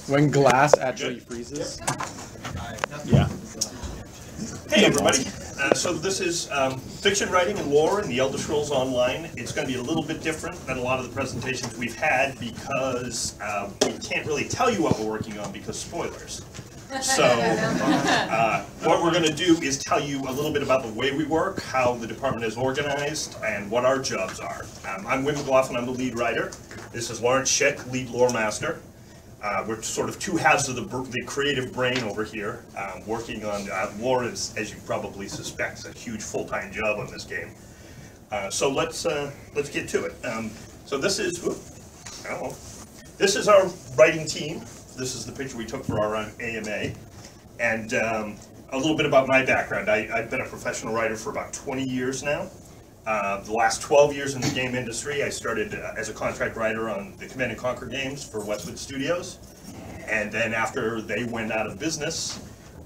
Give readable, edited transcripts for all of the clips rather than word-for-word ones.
When glass actually freezes. Yeah. Hey everybody. So this is fiction writing and lore in the Elder Scrolls Online. It's going to be a little bit different than a lot of the presentations we've had because we can't really tell you what we're working on because spoilers. So what we're going to do is tell you a little bit about the way we work, how the department is organized, and what our jobs are. I'm Wim McLaughlin, I'm the lead writer. This is Lawrence Schick, lead lore master. We're sort of two halves of the creative brain over here, working on lore, as you probably suspect, is a huge full-time job on this game. So let's get to it. So this is, this is our writing team. This is the picture we took for our AMA, and a little bit about my background. I've been a professional writer for about 20 years now. The last 12 years in the game industry, I started as a contract writer on the Command & Conquer games for Westwood Studios, and then after they went out of business,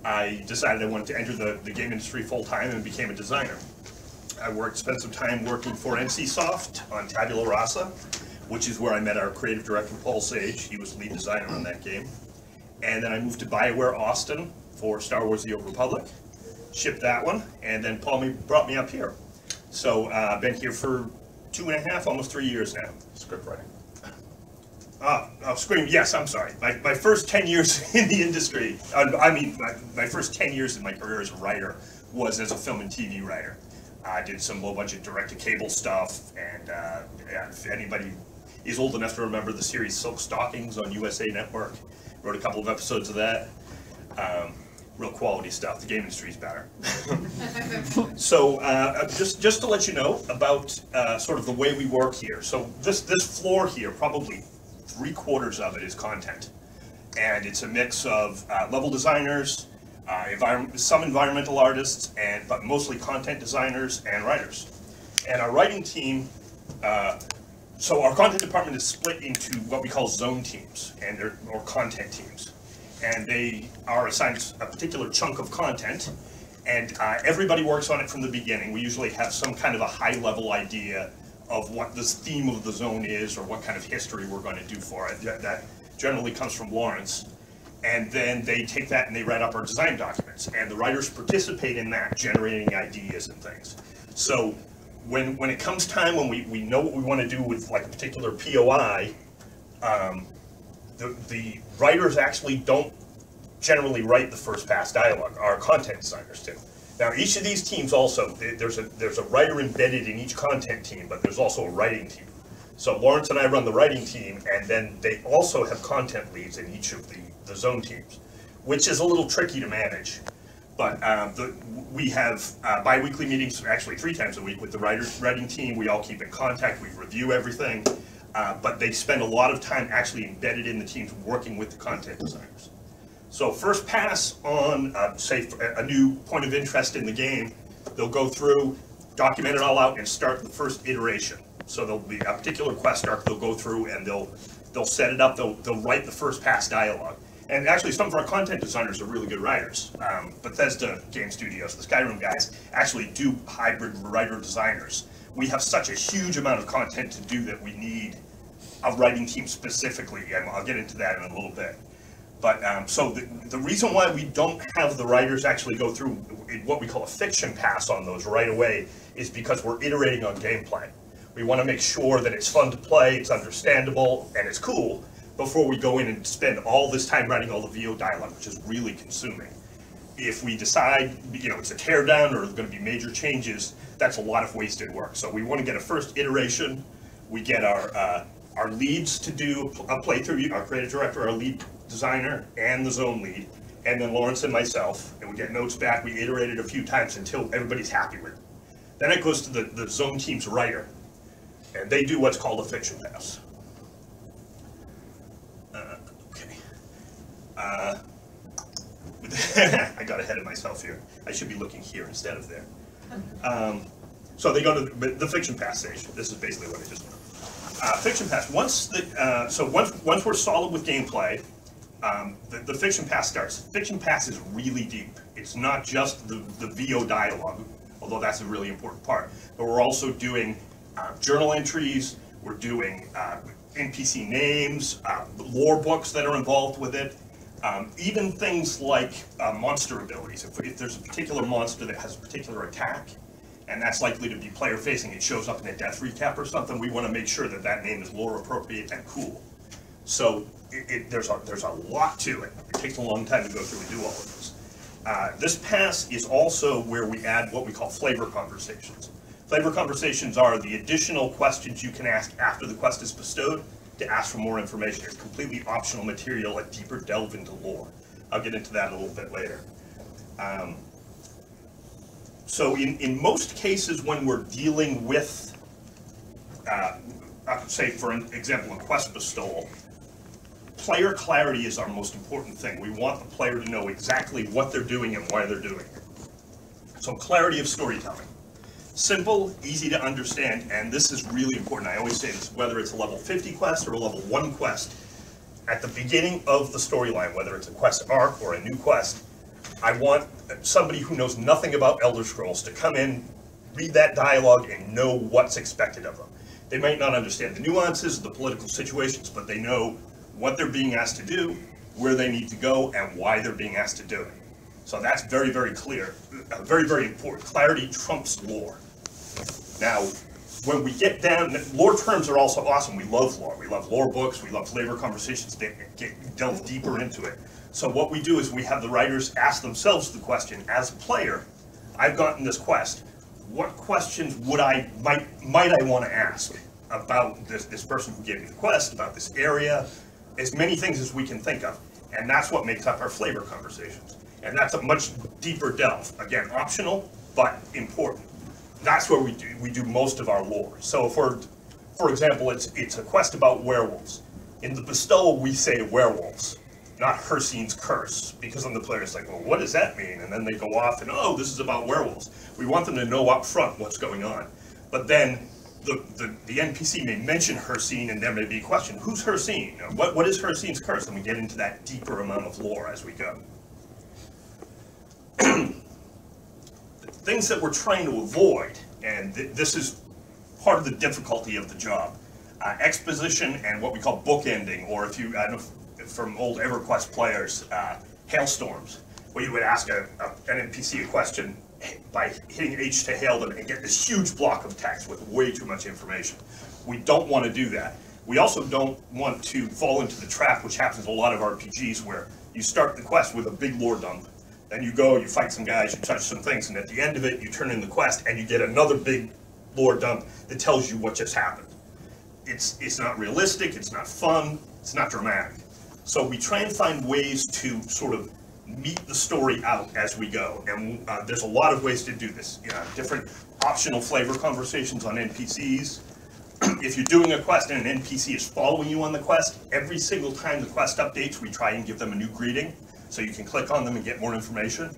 I decided I wanted to enter the game industry full-time and became a designer. I spent some time working for NCSoft on Tabula Rasa, which is where I met our creative director, Paul Sage. He was the lead designer on that game. And then I moved to BioWare Austin for Star Wars: The Old Republic, shipped that one, and then Paul brought me up here. So I've been here for 2.5, almost 3 years now. Script writing. Scream, yes, I'm sorry. My first 10 years in the industry, my first 10 years in my career as a writer was as a film and TV writer. I did some low-budget direct-to-cable stuff, and if anybody is old enough to remember the series Silk Stockings on USA Network, wrote a couple of episodes of that. Real quality stuff. The game industry's better. So just to let you know about sort of the way we work here. So this floor here, probably 3/4 of it is content, and it's a mix of level designers, some environmental artists, but mostly content designers and writers. And our writing team. So our content department is split into what we call zone teams, or content teams. And they are assigned a particular chunk of content, and everybody works on it from the beginning. We usually have some kind of a high-level idea of what the theme of the zone is, or what kind of history we're going to do for it. That generally comes from Lawrence. And then they take that and they write up our design documents, and the writers participate in that, generating ideas and things. So when it comes time when we know what we want to do with like a particular POI, the writers actually don't generally write the first pass dialogue. Our content designers do. Now, each of these teams also, there's a writer embedded in each content team, but there's also a writing team. So Lawrence and I run the writing team, and then they also have content leads in each of the zone teams, which is a little tricky to manage. But we have bi-weekly meetings, actually 3 times a week with the writing team. We all keep in contact, we review everything. But they spend a lot of time actually embedded in the teams working with the content designers. So first pass on, say, a new point of interest in the game, they'll go through, document it all out, and start the first iteration. So there'll be a particular quest arc they'll go through, and they'll set it up, they'll write the first pass dialogue. And actually some of our content designers are really good writers. Bethesda Game Studios, the Skyrim guys, actually do hybrid writer-designers. We have such a huge amount of content to do that we need a writing team specifically, and I'll get into that in a little bit. But so the reason why we don't have the writers actually go through what we call a fiction pass on those right away is because we're iterating on gameplay. We want to make sure that it's fun to play, it's understandable, and it's cool before we go in and spend all this time writing all the VO dialogue, which is really consuming. If we decide, it's a teardown or there's going to be major changes, that's a lot of wasted work. So we want to get a first iteration. We get our leads to do a playthrough, our creative director, our lead designer, and the zone lead, and then Lawrence and myself, and we get notes back. We iterate it a few times until everybody's happy with it. Then it goes to the zone team's writer, and they do what's called a fiction pass. I got ahead of myself here. I should be looking here instead of there. So they go to the fiction pass stage. This is basically what I just did. Fiction pass. Once we're solid with gameplay, the fiction pass starts. Fiction pass is really deep. It's not just the VO dialogue, although that's a really important part. But we're also doing journal entries. We're doing NPC names, lore books that are involved with it, even things like monster abilities. If there's a particular monster that has a particular attack, and that's likely to be player facing, it shows up in a death recap or something, we want to make sure that that name is lore appropriate and cool. So there's a lot to it. It takes a long time to go through and do all of this. This pass is also where we add what we call flavor conversations. Flavor conversations are the additional questions you can ask after the quest is bestowed to ask for more information. It's completely optional material, a deeper delve into lore. I'll get into that a little bit later. So in most cases when we're dealing with, say for example, a quest bestowal, player clarity is our most important thing. We want the player to know exactly what they're doing and why they're doing it. So clarity of storytelling. Simple, easy to understand, and this is really important. I always say this, whether it's a level 50 quest or a level 1 quest, at the beginning of the storyline, whether it's a quest arc or a new quest, I want somebody who knows nothing about Elder Scrolls to come in, read that dialogue, and know what's expected of them. They might not understand the nuances of the political situations, but they know what they're being asked to do, where they need to go, and why they're being asked to do it. So that's very, very clear. Very, very important. Clarity trumps lore. Now, when we get down, lore terms are also awesome. We love lore. We love lore books. We love flavor conversations that delve deeper into it. So what we do is we have the writers ask themselves the question, as a player, I've gotten this quest. What questions might I want to ask about this person who gave me the quest, about this area, as many things as we can think of. And that's what makes up our flavor conversations. And that's a much deeper delve. Again, optional, but important. That's where we do most of our lore. So for example, it's a quest about werewolves. In the bestowal, we say werewolves, not Hircine's curse, because then the player's like, well, what does that mean? And then they go off and, oh, this is about werewolves. We want them to know up front what's going on. But then the NPC may mention Hircine, and there may be a question, who's Hircine? What is Hircine's curse? And we get into that deeper amount of lore as we go. Things that we're trying to avoid, and this is part of the difficulty of the job, exposition and what we call bookending, or if you, I don't know, from old EverQuest players, hailstorms, where you would ask an NPC a question by hitting H to hail them and get this huge block of text with way too much information. We don't want to do that. We also don't want to fall into the trap, which happens in a lot of RPGs, where you start the quest with a big lore dump. Then you go, you fight some guys, you touch some things, and at the end of it, you turn in the quest, and you get another big lore dump that tells you what just happened. It's not realistic, it's not fun, it's not dramatic. So we try and find ways to sort of meet the story out as we go, and there's a lot of ways to do this. Different optional flavor conversations on NPCs. If you're doing a quest and an NPC is following you on the quest, every single time the quest updates, we try and give them a new greeting, so you can click on them and get more information.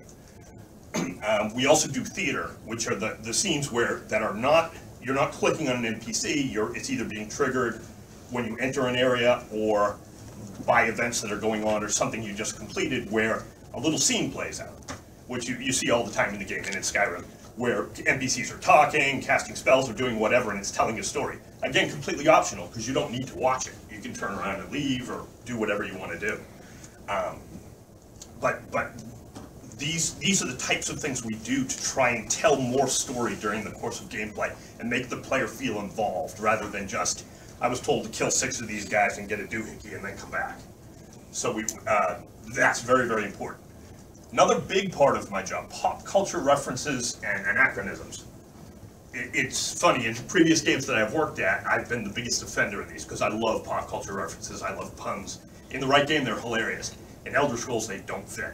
We also do theater, which are the scenes that are not, you're not clicking on an NPC, it's either being triggered when you enter an area or by events that are going on or something you just completed, where a little scene plays out, which you see all the time in the game and in Skyrim, where NPCs are talking, casting spells, or doing whatever, and it's telling a story. Again, completely optional, because you don't need to watch it. You can turn around and leave or do whatever you want to do. But these are the types of things we do to try and tell more story during the course of gameplay and make the player feel involved, rather than just, I was told to kill 6 of these guys and get a doohickey and then come back. So that's very, very important. Another big part of my job, pop culture references and anachronisms. It's funny, in previous games that I've worked at, I've been the biggest offender of these, because I love pop culture references, I love puns. In the right game, they're hilarious. In Elder Scrolls, they don't fit.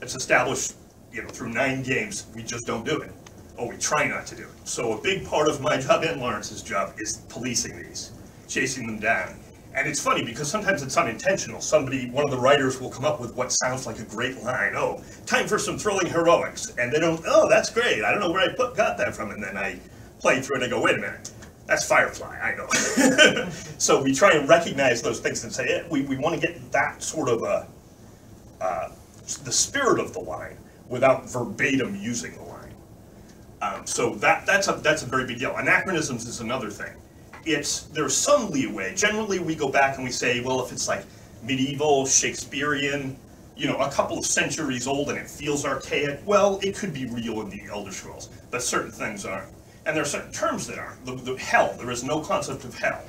It's established, through 9 games, we just don't do it. Or we try not to do it. So a big part of my job and Lawrence's job is policing these, chasing them down. And it's funny because sometimes it's unintentional. One of the writers will come up with what sounds like a great line. Oh, time for some thrilling heroics. And they don't, oh, that's great. I don't know where I got that from. And then I play through it and I go, wait a minute. That's Firefly, I know. So we try and recognize those things and say, we want to get that sort of the spirit of the line without verbatim using the line. So that's a very big deal. Anachronisms is another thing. there's some leeway. Generally, we go back and we say, well, if it's like medieval, Shakespearean, you know, a couple of centuries old and it feels archaic, well, it could be real in the Elder Scrolls, but certain things aren't. And there are certain terms that aren't. The hell, there is no concept of hell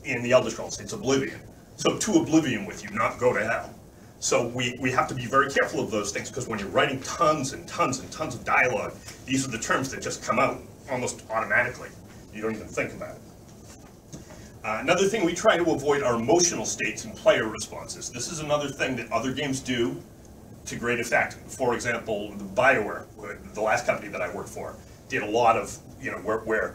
in the Elder Scrolls. It's oblivion. So to oblivion with you, not go to hell. So we have to be very careful of those things, because when you're writing tons and tons and tons of dialogue, these are the terms that just come out almost automatically. You don't even think about it. Another thing we try to avoid are emotional states and player responses. This is another thing that other games do to great effect. For example, the BioWare, the last company that I worked for, did a lot of, you know, where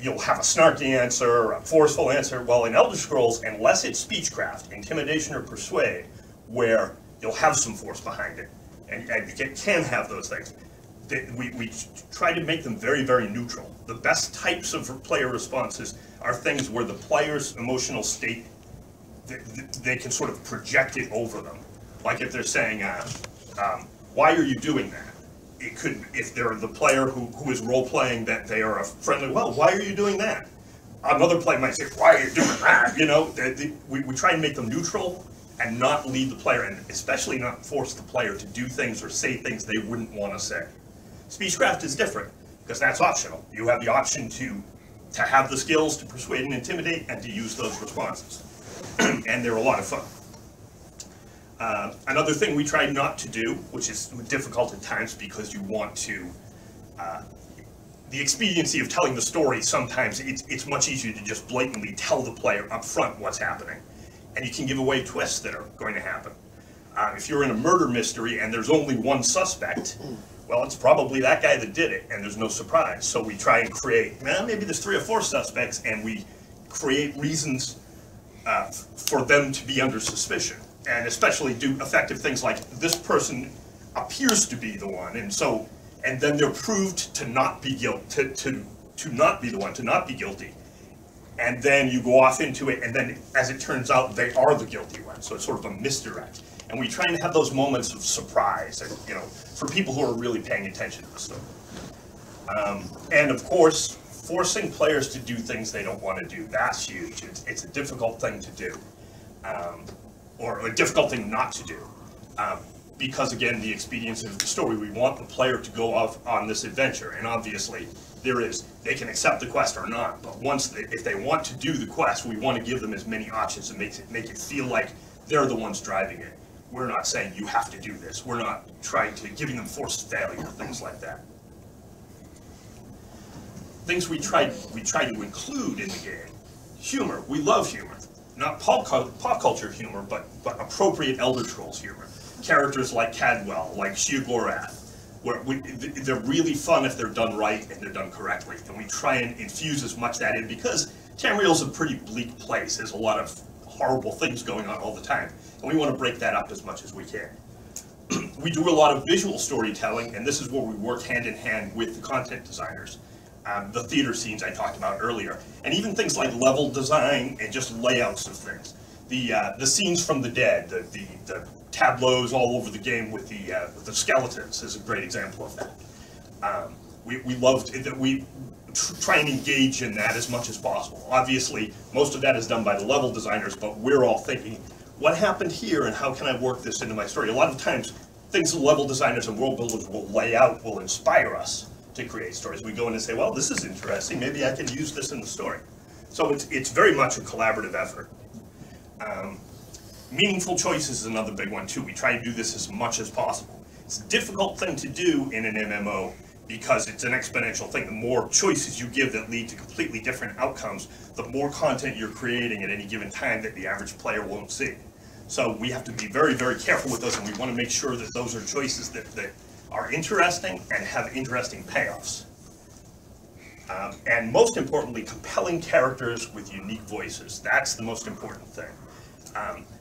you'll have a snarky answer or a forceful answer. Well, in Elder Scrolls, unless it's speechcraft, intimidation, or persuade, where you'll have some force behind it, and you can have those things, we try to make them very, very neutral. The best types of player responses are things where the player's emotional state, they can sort of project it over them. Like if they're saying, why are you doing that? It could, if they're the player who is role-playing that they are a friendly, well, why are you doing that? Another player might say, why are you doing that? You know, we try and make them neutral and not lead the player, and especially not force the player to do things or say things they wouldn't want to say. Speechcraft is different, because that's optional. You have the option to have the skills to persuade and intimidate and to use those responses. And they're a lot of fun. Another thing we try not to do, which is difficult at times because you want to, the expediency of telling the story, sometimes it's much easier to just blatantly tell the player up front what's happening. And you can give away twists that are going to happen. If you're in a murder mystery and there's only one suspect, well, it's probably that guy that did it, and there's no surprise. So we try and create, well, maybe there's 3 or 4 suspects, and we create reasons for them to be under suspicion. And especially do effective things like, this person appears to be the one, and then they're proved to not be guilty, to not be the one, to not be guilty. And then you go off into it, and then, as it turns out, they are the guilty one. So it's sort of a misdirect. And we try and have those moments of surprise, and, you know, for people who are really paying attention to the story. And of course, forcing players to do things they don't want to do, that's huge. It's a difficult thing to do, or a difficult thing not to do. Because again, the expediency of the story, we want the player to go off on this adventure, and obviously they can accept the quest or not, but if they want to do the quest, we want to give them as many options and make it feel like they're the ones driving it. We're not saying you have to do this. We're not giving them forced failure, things like that. Things we try to include in the game. Humor. We love humor. Not pop culture humor, but appropriate Elder Scrolls humor. Characters like Cadwell, like Sheogorath, where they're really fun if they're done right and they're done correctly. And we try and infuse as much of that in, because Tamriel's a pretty bleak place. There's a lot of horrible things going on all the time. And we want to break that up as much as we can. We do a lot of visual storytelling, and this is where we work hand in hand with the content designers. The theater scenes I talked about earlier, and even things like level design and just layouts of things. The scenes from the dead, the tableaus all over the game with the skeletons is a great example of that. We loved that. We try and engage in that as much as possible. Obviously, most of that is done by the level designers, but we're all thinking, what happened here and how can I work this into my story? A lot of times, things the level designers and world builders will lay out will inspire us to create stories. We go in and say, well, this is interesting, maybe I can use this in the story. So it's very much a collaborative effort. Meaningful choices is another big one too. We try to do this as much as possible. It's a difficult thing to do in an MMO because it's an exponential thing. The more choices you give that lead to completely different outcomes, the more content you're creating at any given time that the average player won't see. So we have to be very, very careful with those, and we want to make sure that those are choices that are interesting and have interesting payoffs. And most importantly, compelling characters with unique voices. That's the most important thing.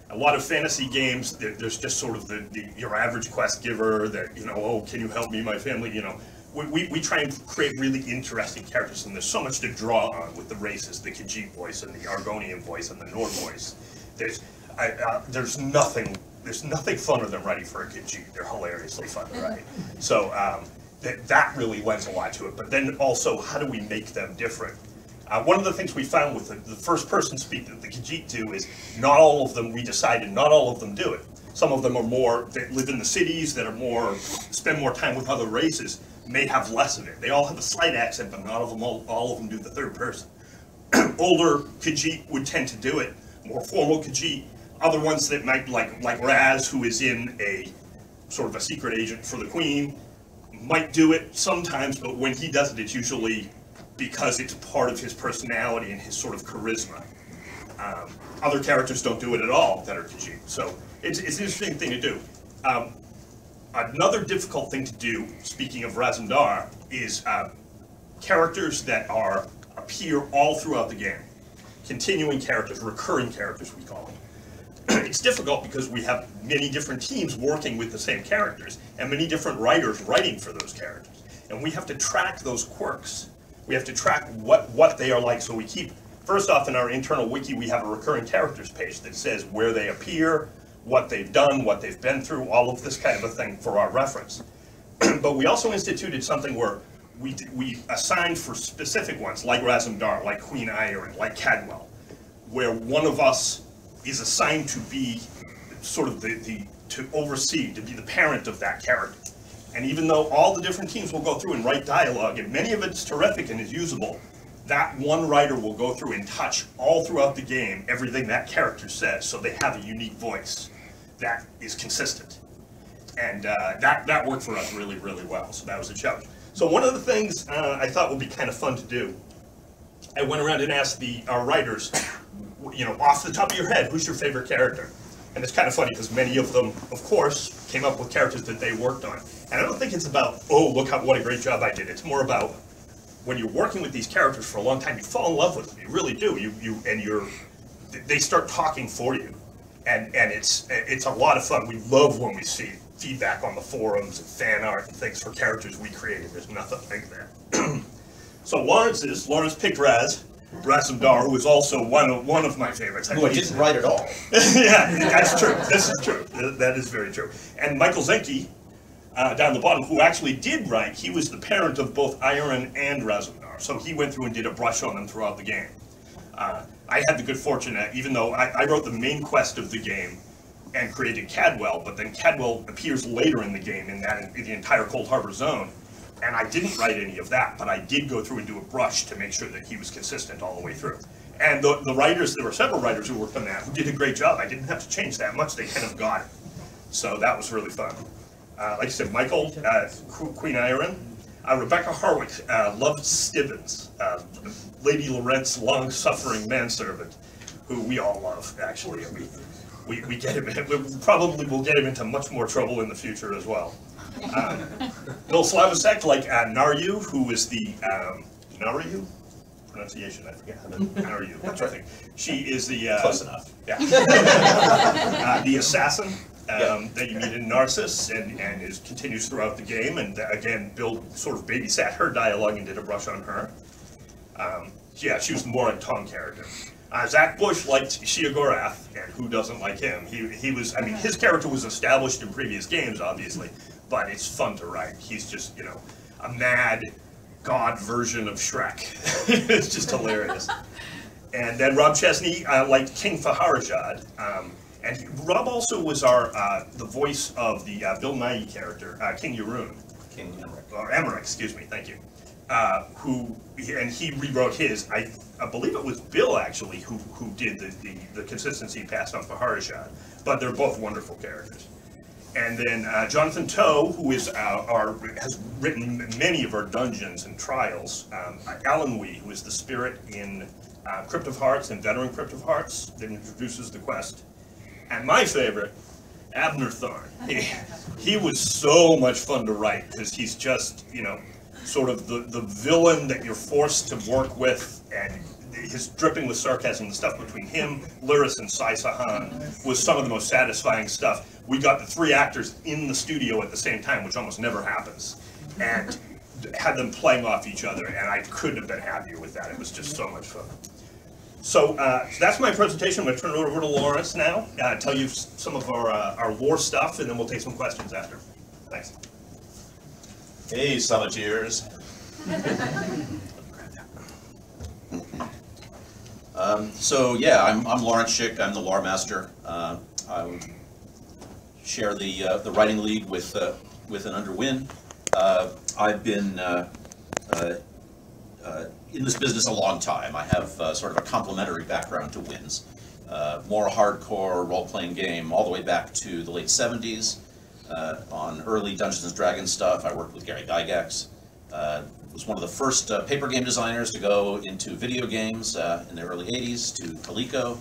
A lot of fantasy games, there's just sort of your average quest giver that, you know, oh, can you help me, my family, you know. We try and create really interesting characters, and there's so much to draw on with the races, the Khajiit voice and the Argonian voice and the Nord voice. There's nothing funner than writing for a Khajiit. They're hilariously fun to write. So that really lends a lot to it. But then also, how do we make them different? One of the things we found with the first person speak that the Khajiit do is not all of them, we decided, not all of them do it. Some of them are more, that live in the cities, that are more, spend more time with other races, may have less of it. They all have a slight accent, but not of them, all of them do the third person. Older Khajiit would tend to do it, more formal Khajiit. Other ones that might, like Raz, who is in a sort of a secret agent for the Queen, might do it sometimes, but when he does it, it's usually because it's part of his personality and his sort of charisma. Other characters don't do it at all that are Khajiit, so it's an interesting thing to do. Another difficult thing to do, speaking of Razandar, is characters that appear all throughout the game. Continuing characters, recurring characters we call them. It's difficult because we have many different teams working with the same characters and many different writers writing for those characters. And we have to track those quirks. We have to track what they are like, so we keep, first off in our internal wiki we have a recurring characters page that says where they appear, what they've done, what they've been through, all of this kind of a thing for our reference. But we also instituted something where we assigned for specific ones, like Razandar, like Queen Iron, like Cadwell, where one of us is assigned to be sort of to oversee, to be the parent of that character. And even though all the different teams will go through and write dialogue, and many of it's terrific and is usable, that one writer will go through and touch all throughout the game everything that character says, so they have a unique voice that is consistent. And that worked for us really, really well, so that was a challenge. So one of the things I thought would be kind of fun to do, I went around and asked our writers, off the top of your head, who's your favorite character? And it's kind of funny because many of them, of course, came up with characters that they worked on. And I don't think it's about, oh, look what a great job I did. It's more about when you're working with these characters for a long time, you fall in love with them. You really do. They start talking for you, and it's a lot of fun. We love when we see feedback on the forums and fan art and things for characters we created. There's nothing like that. So Lawrence picked Razandar, who is also one of my favorites. Who I didn't write at all. Yeah, that's true. This is true. That is very true. And Michael Zenke, down the bottom, who actually did write, he was the parent of both Iron and Razandar. So he went through and did a brush on them throughout the game. I had the good fortune, even though I wrote the main quest of the game and created Cadwell, but then Cadwell appears later in the game in the entire Cold Harbor zone. And I didn't write any of that, but I did go through and do a brush to make sure that he was consistent all the way through. And the writers, there were several writers who worked on that who did a great job. I didn't have to change that much, they kind of got it. So that was really fun. Like I said, Michael, Queen Iron. Rebecca Harwick loved Stibbins, Lady Lorent's long-suffering manservant, who we all love, actually. We get him, we probably will get him into much more trouble in the future as well. Bill Slavosek, like Naryu, who is the, Naryu? Pronunciation, I forget how to, Naryu, that's right. She is the, close enough. Yeah. The assassin that you meet in Narcissus and continues throughout the game, and again, Bill sort of babysat her dialogue and did a brush on her. Yeah, she was more a Tom character. Zach Bush liked Shia Gorath, and who doesn't like him? He was, I mean, his character was established in previous games, obviously, but it's fun to write. He's just, a mad god version of Shrek. It's just hilarious. And then Rob Chesney liked King Faharajad, and Rob also was the voice of the Bill Nighy character, King Yaroon. King Emmerich. Or Emmerich, excuse me, thank you. He rewrote his, I believe it was Bill actually who did the consistency passed on Faharajad, but they're both wonderful characters. And then Jonathan Toe, who is has written many of our dungeons and trials. Alan Wee, who is the spirit in Crypt of Hearts and Veteran Crypt of Hearts that introduces the quest. And my favorite, Abner Thorne. He was so much fun to write because he's just, sort of the villain that you're forced to work with, and his dripping with sarcasm, the stuff between him, Lyris, and Sai Sahan was some of the most satisfying stuff. We got the 3 actors in the studio at the same time, which almost never happens, and had them playing off each other, and I couldn't have been happier with that. It was just so much fun. So that's my presentation. I'm going to turn it over to Lawrence now, tell you some of our lore stuff, and then we'll take some questions after. Thanks. Hey, Summiteers. So yeah, I'm Lawrence Schick. I'm the lore master. I share the writing lead with an Underwin. I've been in this business a long time. I have sort of a complementary background to Win's. More hardcore role-playing game all the way back to the late 70s. On early Dungeons and Dragons stuff, I worked with Gary Gygax. Was one of the first paper game designers to go into video games in the early 80s to Coleco.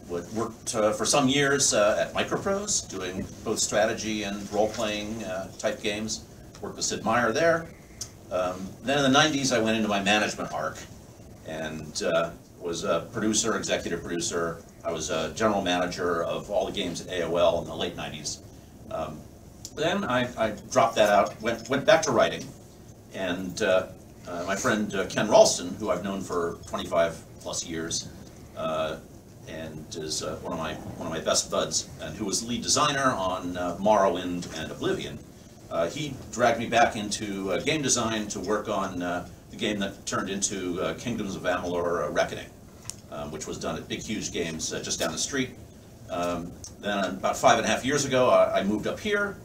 Worked for some years at Microprose, doing both strategy and role-playing type games. Worked with Sid Meier there. Then in the 90s, I went into my management arc and was a producer, executive producer. I was a general manager of all the games at AOL in the late 90s. Then I dropped that out, went back to writing, and my friend Ken Ralston, who I've known for 25 plus years, and is one of my best buds, and who was lead designer on Morrowind and Oblivion. He dragged me back into game design to work on the game that turned into Kingdoms of Amalur Reckoning, which was done at Big Huge Games just down the street. Then about 5.5 years ago, I moved up here,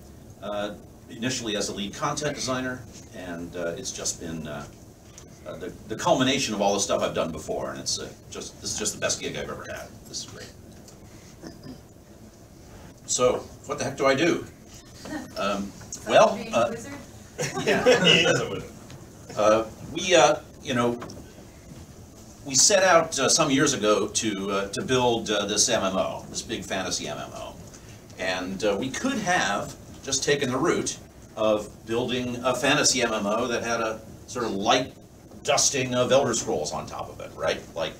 initially as a lead content designer, and it's just been the culmination of all the stuff I've done before, and this is just the best gig I've ever had. This is great. So, what the heck do I do? Well, yeah, He is a wizard. we set out some years ago to build this MMO, this big fantasy MMO, and we could have just taken the route of building a fantasy MMO that had a sort of light dusting of Elder Scrolls on top of it, right? Like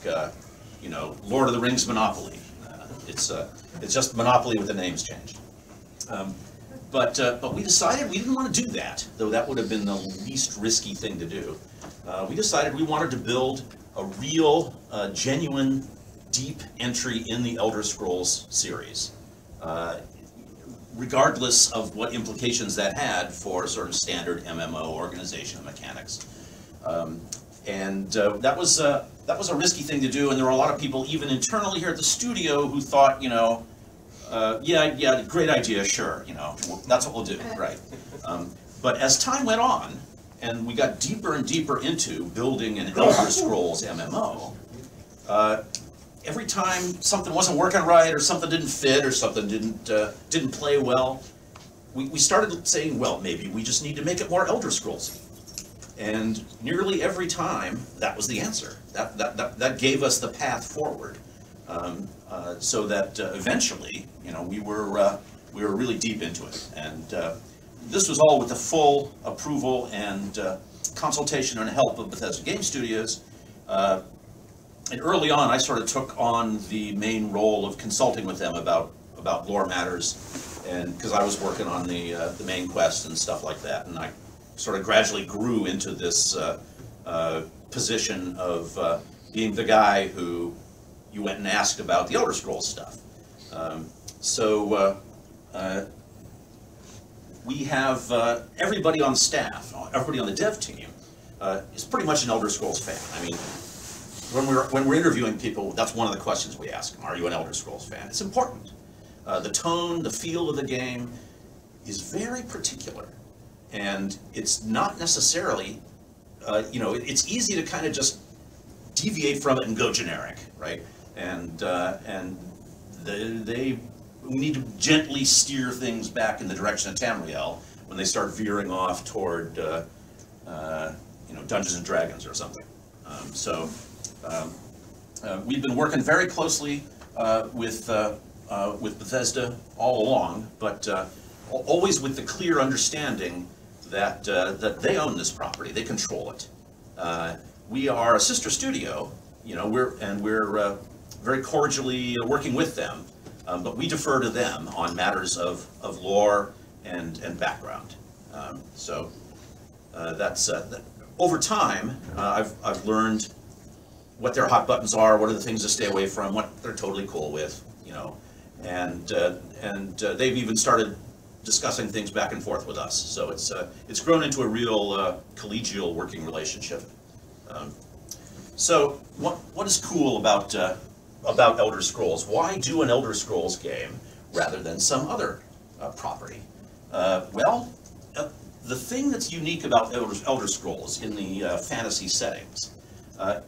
Lord of the Rings Monopoly. It's just Monopoly with the names changed. But we decided we didn't want to do that, though that would have been the least risky thing to do. We decided we wanted to build a real, genuine, deep entry in the Elder Scrolls series, regardless of what implications that had for sort of standard MMO organization mechanics. That was a risky thing to do, and there were a lot of people, even internally here at the studio, who thought, yeah, great idea, sure, that's what we'll do, right? But as time went on, and we got deeper and deeper into building an Elder Scrolls MMO, every time something wasn't working right, or something didn't fit, or something didn't play well, we started saying, well, maybe we just need to make it more Elder Scrolls. And nearly every time, that was the answer. That gave us the path forward. So that eventually, we were really deep into it, and this was all with the full approval and consultation and help of Bethesda Game Studios. And early on, I sort of took on the main role of consulting with them about lore matters, and because I was working on the main quest and stuff like that, and I sort of gradually grew into this position of being the guy who you went and asked about the Elder Scrolls stuff. We have everybody on staff, everybody on the dev team is pretty much an Elder Scrolls fan. I mean, when we're interviewing people, that's one of the questions we ask them: are you an Elder Scrolls fan? It's important. The tone, the feel of the game is very particular, and it's not necessarily, it's easy to kind of just deviate from it and go generic, right? And we need to gently steer things back in the direction of Tamriel when they start veering off toward, Dungeons and Dragons or something. We've been working very closely with Bethesda all along, but always with the clear understanding that they own this property, they control it. We are a sister studio, we're very cordially working with them, but we defer to them on matters of lore and background. That's over time. I've learned what their hot buttons are, what are the things to stay away from, what they're totally cool with, and they've even started discussing things back and forth with us. So it's grown into a real collegial working relationship. So what is cool about Elder Scrolls? Why do an Elder Scrolls game rather than some other property? Well, the thing that's unique about Elder Scrolls in the fantasy settings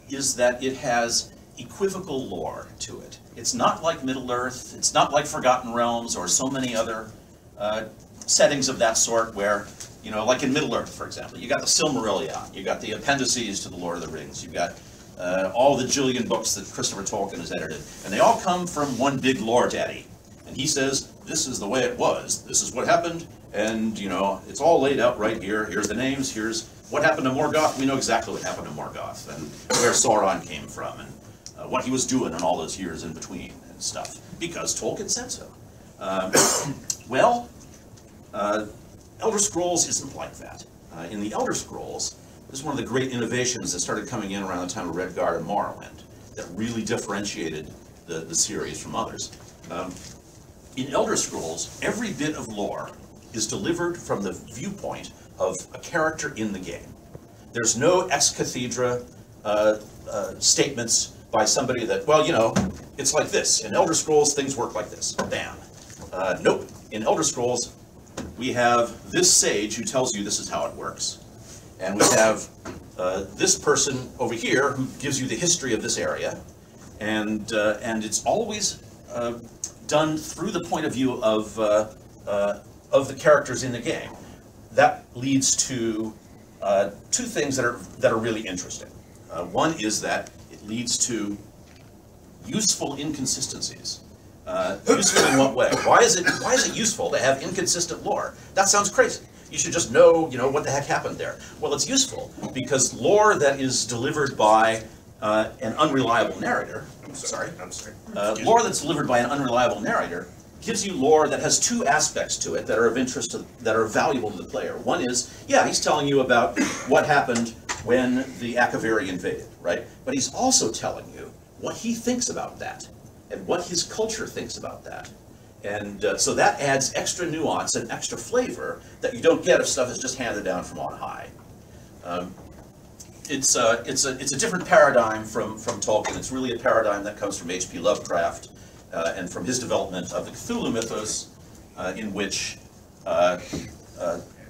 is that it has equivocal lore to it. It's not like Middle-earth, it's not like Forgotten Realms or so many other settings of that sort where, you know, like in Middle-earth, for example, you got the Silmarillion, you got the appendices to the Lord of the Rings, you've got all the jillion books that Christopher Tolkien has edited, and they all come from one big lore daddy. And he says, this is the way it was, this is what happened, and, you know, it's all laid out right here. Here's the names, here's what happened to Morgoth. We know exactly what happened to Morgoth, and where Sauron came from, and what he was doing in all those years in between and stuff, because Tolkien said so. Elder Scrolls isn't like that. In the Elder Scrolls, this is one of the great innovations that started coming in around the time of Redguard and Morrowind that really differentiated the series from others. In Elder Scrolls, every bit of lore is delivered from the viewpoint of a character in the game. There's no ex cathedra statements by somebody that, well, you know, it's like this. In Elder Scrolls, things work like this. Bam. Nope. In Elder Scrolls, we have this sage who tells you this is how it works. And we have this person over here who gives you the history of this area. And it's always done through the point of view of the characters in the game. That leads to two things that are really interesting. One is that it leads to useful inconsistencies. Useful in what way? Why is it useful to have inconsistent lore? That sounds crazy. You should just know, you know, what the heck happened there. Well, it's useful because lore that is delivered by an unreliable narrator. Lore that's delivered by an unreliable narrator gives you lore that has two aspects to it that are of interest that are valuable to the player. One is, yeah, he's telling you about what happened when the Akaviri invaded, right? But he's also telling you what he thinks about that and what his culture thinks about that. And so that adds extra nuance and extra flavor that you don't get if stuff is just handed down from on high. It's a different paradigm from Tolkien. It's really a paradigm that comes from H.P. Lovecraft and from his development of the Cthulhu mythos, in which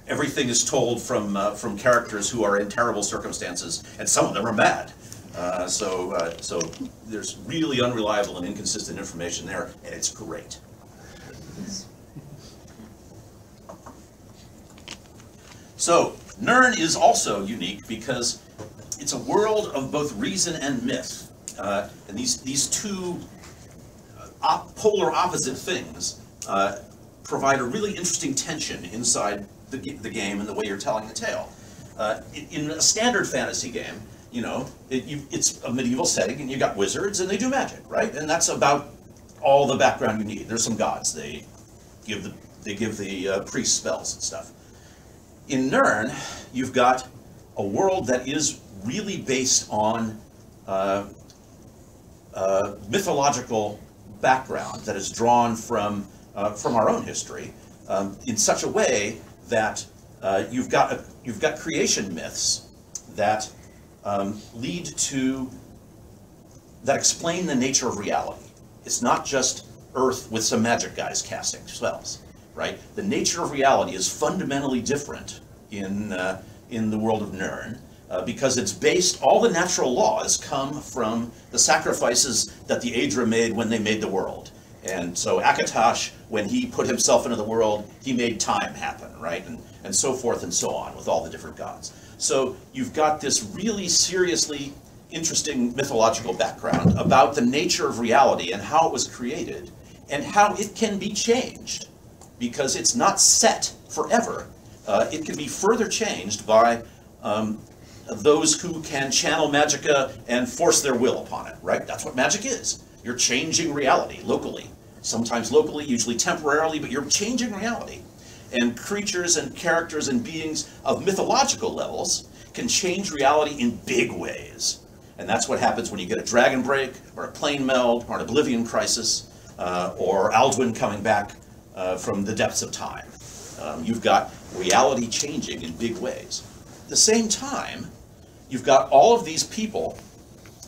everything is told from characters who are in terrible circumstances, and some of them are mad. So there's really unreliable and inconsistent information there, and it's great. So Nirn is also unique because it's a world of both reason and myth, and these two polar opposite things provide a really interesting tension inside the game and the way you're telling the tale. In a standard fantasy game, you know, it's a medieval setting, and you got wizards, and they do magic, right? And that's about all the background you need. There's some gods. They give the priests spells and stuff. In Nirn, you've got a world that is really based on mythological background that is drawn from our own history in such a way that you've got creation myths that that explain the nature of reality. It's not just Earth with some magic guys casting spells, right? The nature of reality is fundamentally different in the world of Nirn because it's based, all the natural laws come from the sacrifices that the Aedra made when they made the world. And so Akatosh, when he put himself into the world, he made time happen, right? And so forth and so on with all the different gods. So you've got this really seriously interesting mythological background about the nature of reality and how it was created and how it can be changed because it's not set forever. It can be further changed by those who can channel magicka and force their will upon it, right? That's what magic is. You're changing reality locally. Sometimes locally, usually temporarily, but you're changing reality. And creatures and characters and beings of mythological levels can change reality in big ways. And that's what happens when you get a dragon break, or a plane meld, or an oblivion crisis, or Alduin coming back from the depths of time. You've got reality changing in big ways. At the same time, you've got all of these people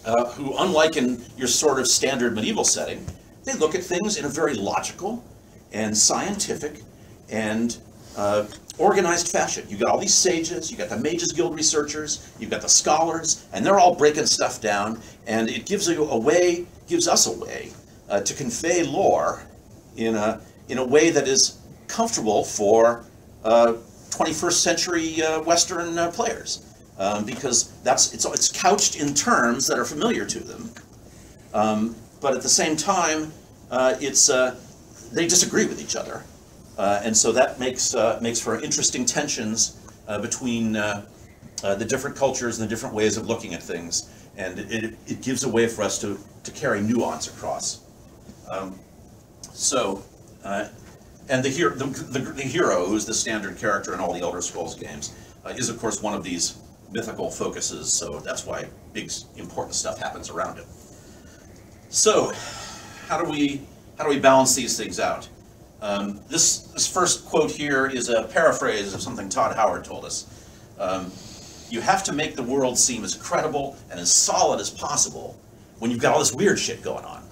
who, unlike in your sort of standard medieval setting, they look at things in a very logical and scientific and organized fashion. You've got all these sages, you've got the Mages Guild researchers, you've got the scholars, and they're all breaking stuff down, and it gives us a way to convey lore in a way that is comfortable for 21st century Western players, because it's couched in terms that are familiar to them, but at the same time, they disagree with each other. And so that makes for interesting tensions between the different cultures and the different ways of looking at things, and it gives a way for us to carry nuance across. And the hero, who's the standard character in all the Elder Scrolls games, is of course one of these mythical focuses, so that's why big important stuff happens around it. So, how do we balance these things out? This first quote here is a paraphrase of something Todd Howard told us. You have to make the world seem as credible and as solid as possible when you've got all this weird shit going on.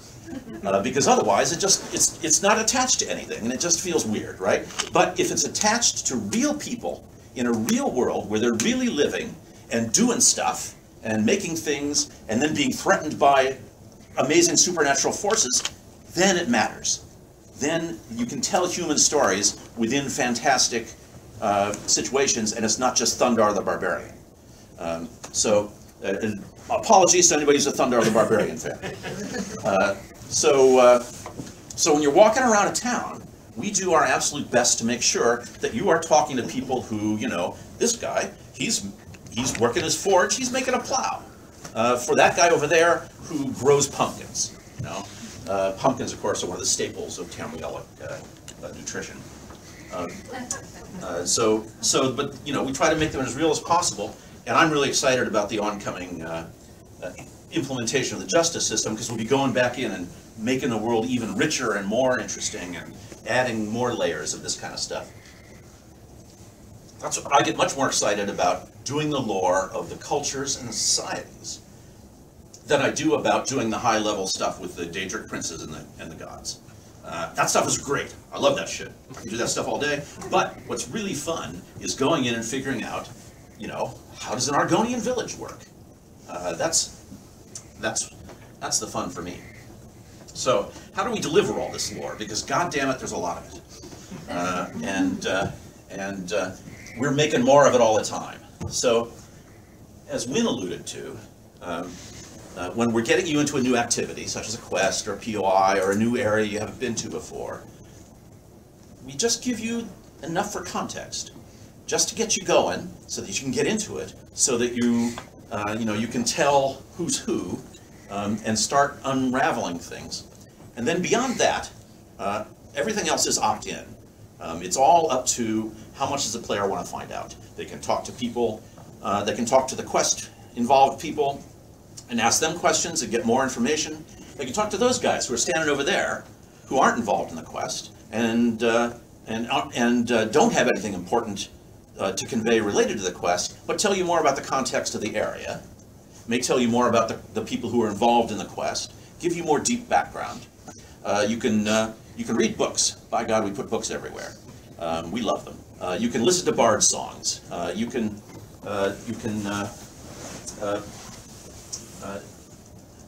Because otherwise it's not attached to anything and it just feels weird, right? But if it's attached to real people in a real world where they're really living and doing stuff and making things and then being threatened by amazing supernatural forces, then it matters. Then you can tell human stories within fantastic situations, and it's not just Thundar the Barbarian. Apologies to anybody who's a Thundar the Barbarian fan. So when you're walking around a town, we do our absolute best to make sure that you are talking to people who, this guy, he's working his forge, he's making a plow. For that guy over there who grows pumpkins, pumpkins, of course, are one of the staples of Tamrielic nutrition. But we try to make them as real as possible, and I'm really excited about the oncoming implementation of the justice system, because we'll be going back in and making the world even richer and more interesting and adding more layers of this kind of stuff. That's what I get much more excited about doing the lore of the cultures and the societies than I do about doing the high-level stuff with the Daedric princes and the gods. That stuff is great. I love that shit. I can do that stuff all day. But what's really fun is going in and figuring out, how does an Argonian village work? That's the fun for me. So how do we deliver all this lore? Because goddammit, there's a lot of it. And we're making more of it all the time. So as Wynn alluded to, when we're getting you into a new activity, such as a quest or a POI or a new area you haven't been to before, we just give you enough for context, just to get you going, so that you can get into it, so that you can tell who's who, and start unraveling things. And then beyond that, everything else is opt-in. It's all up to how much does the player want to find out. They can talk to people, they can talk to the quest-involved people, and ask them questions and get more information. They can talk to those guys who are standing over there, who aren't involved in the quest, and don't have anything important to convey related to the quest, but tell you more about the context of the area, may tell you more about the people who are involved in the quest, give you more deep background. You can read books. By God, we put books everywhere. We love them. You can listen to bard songs. You can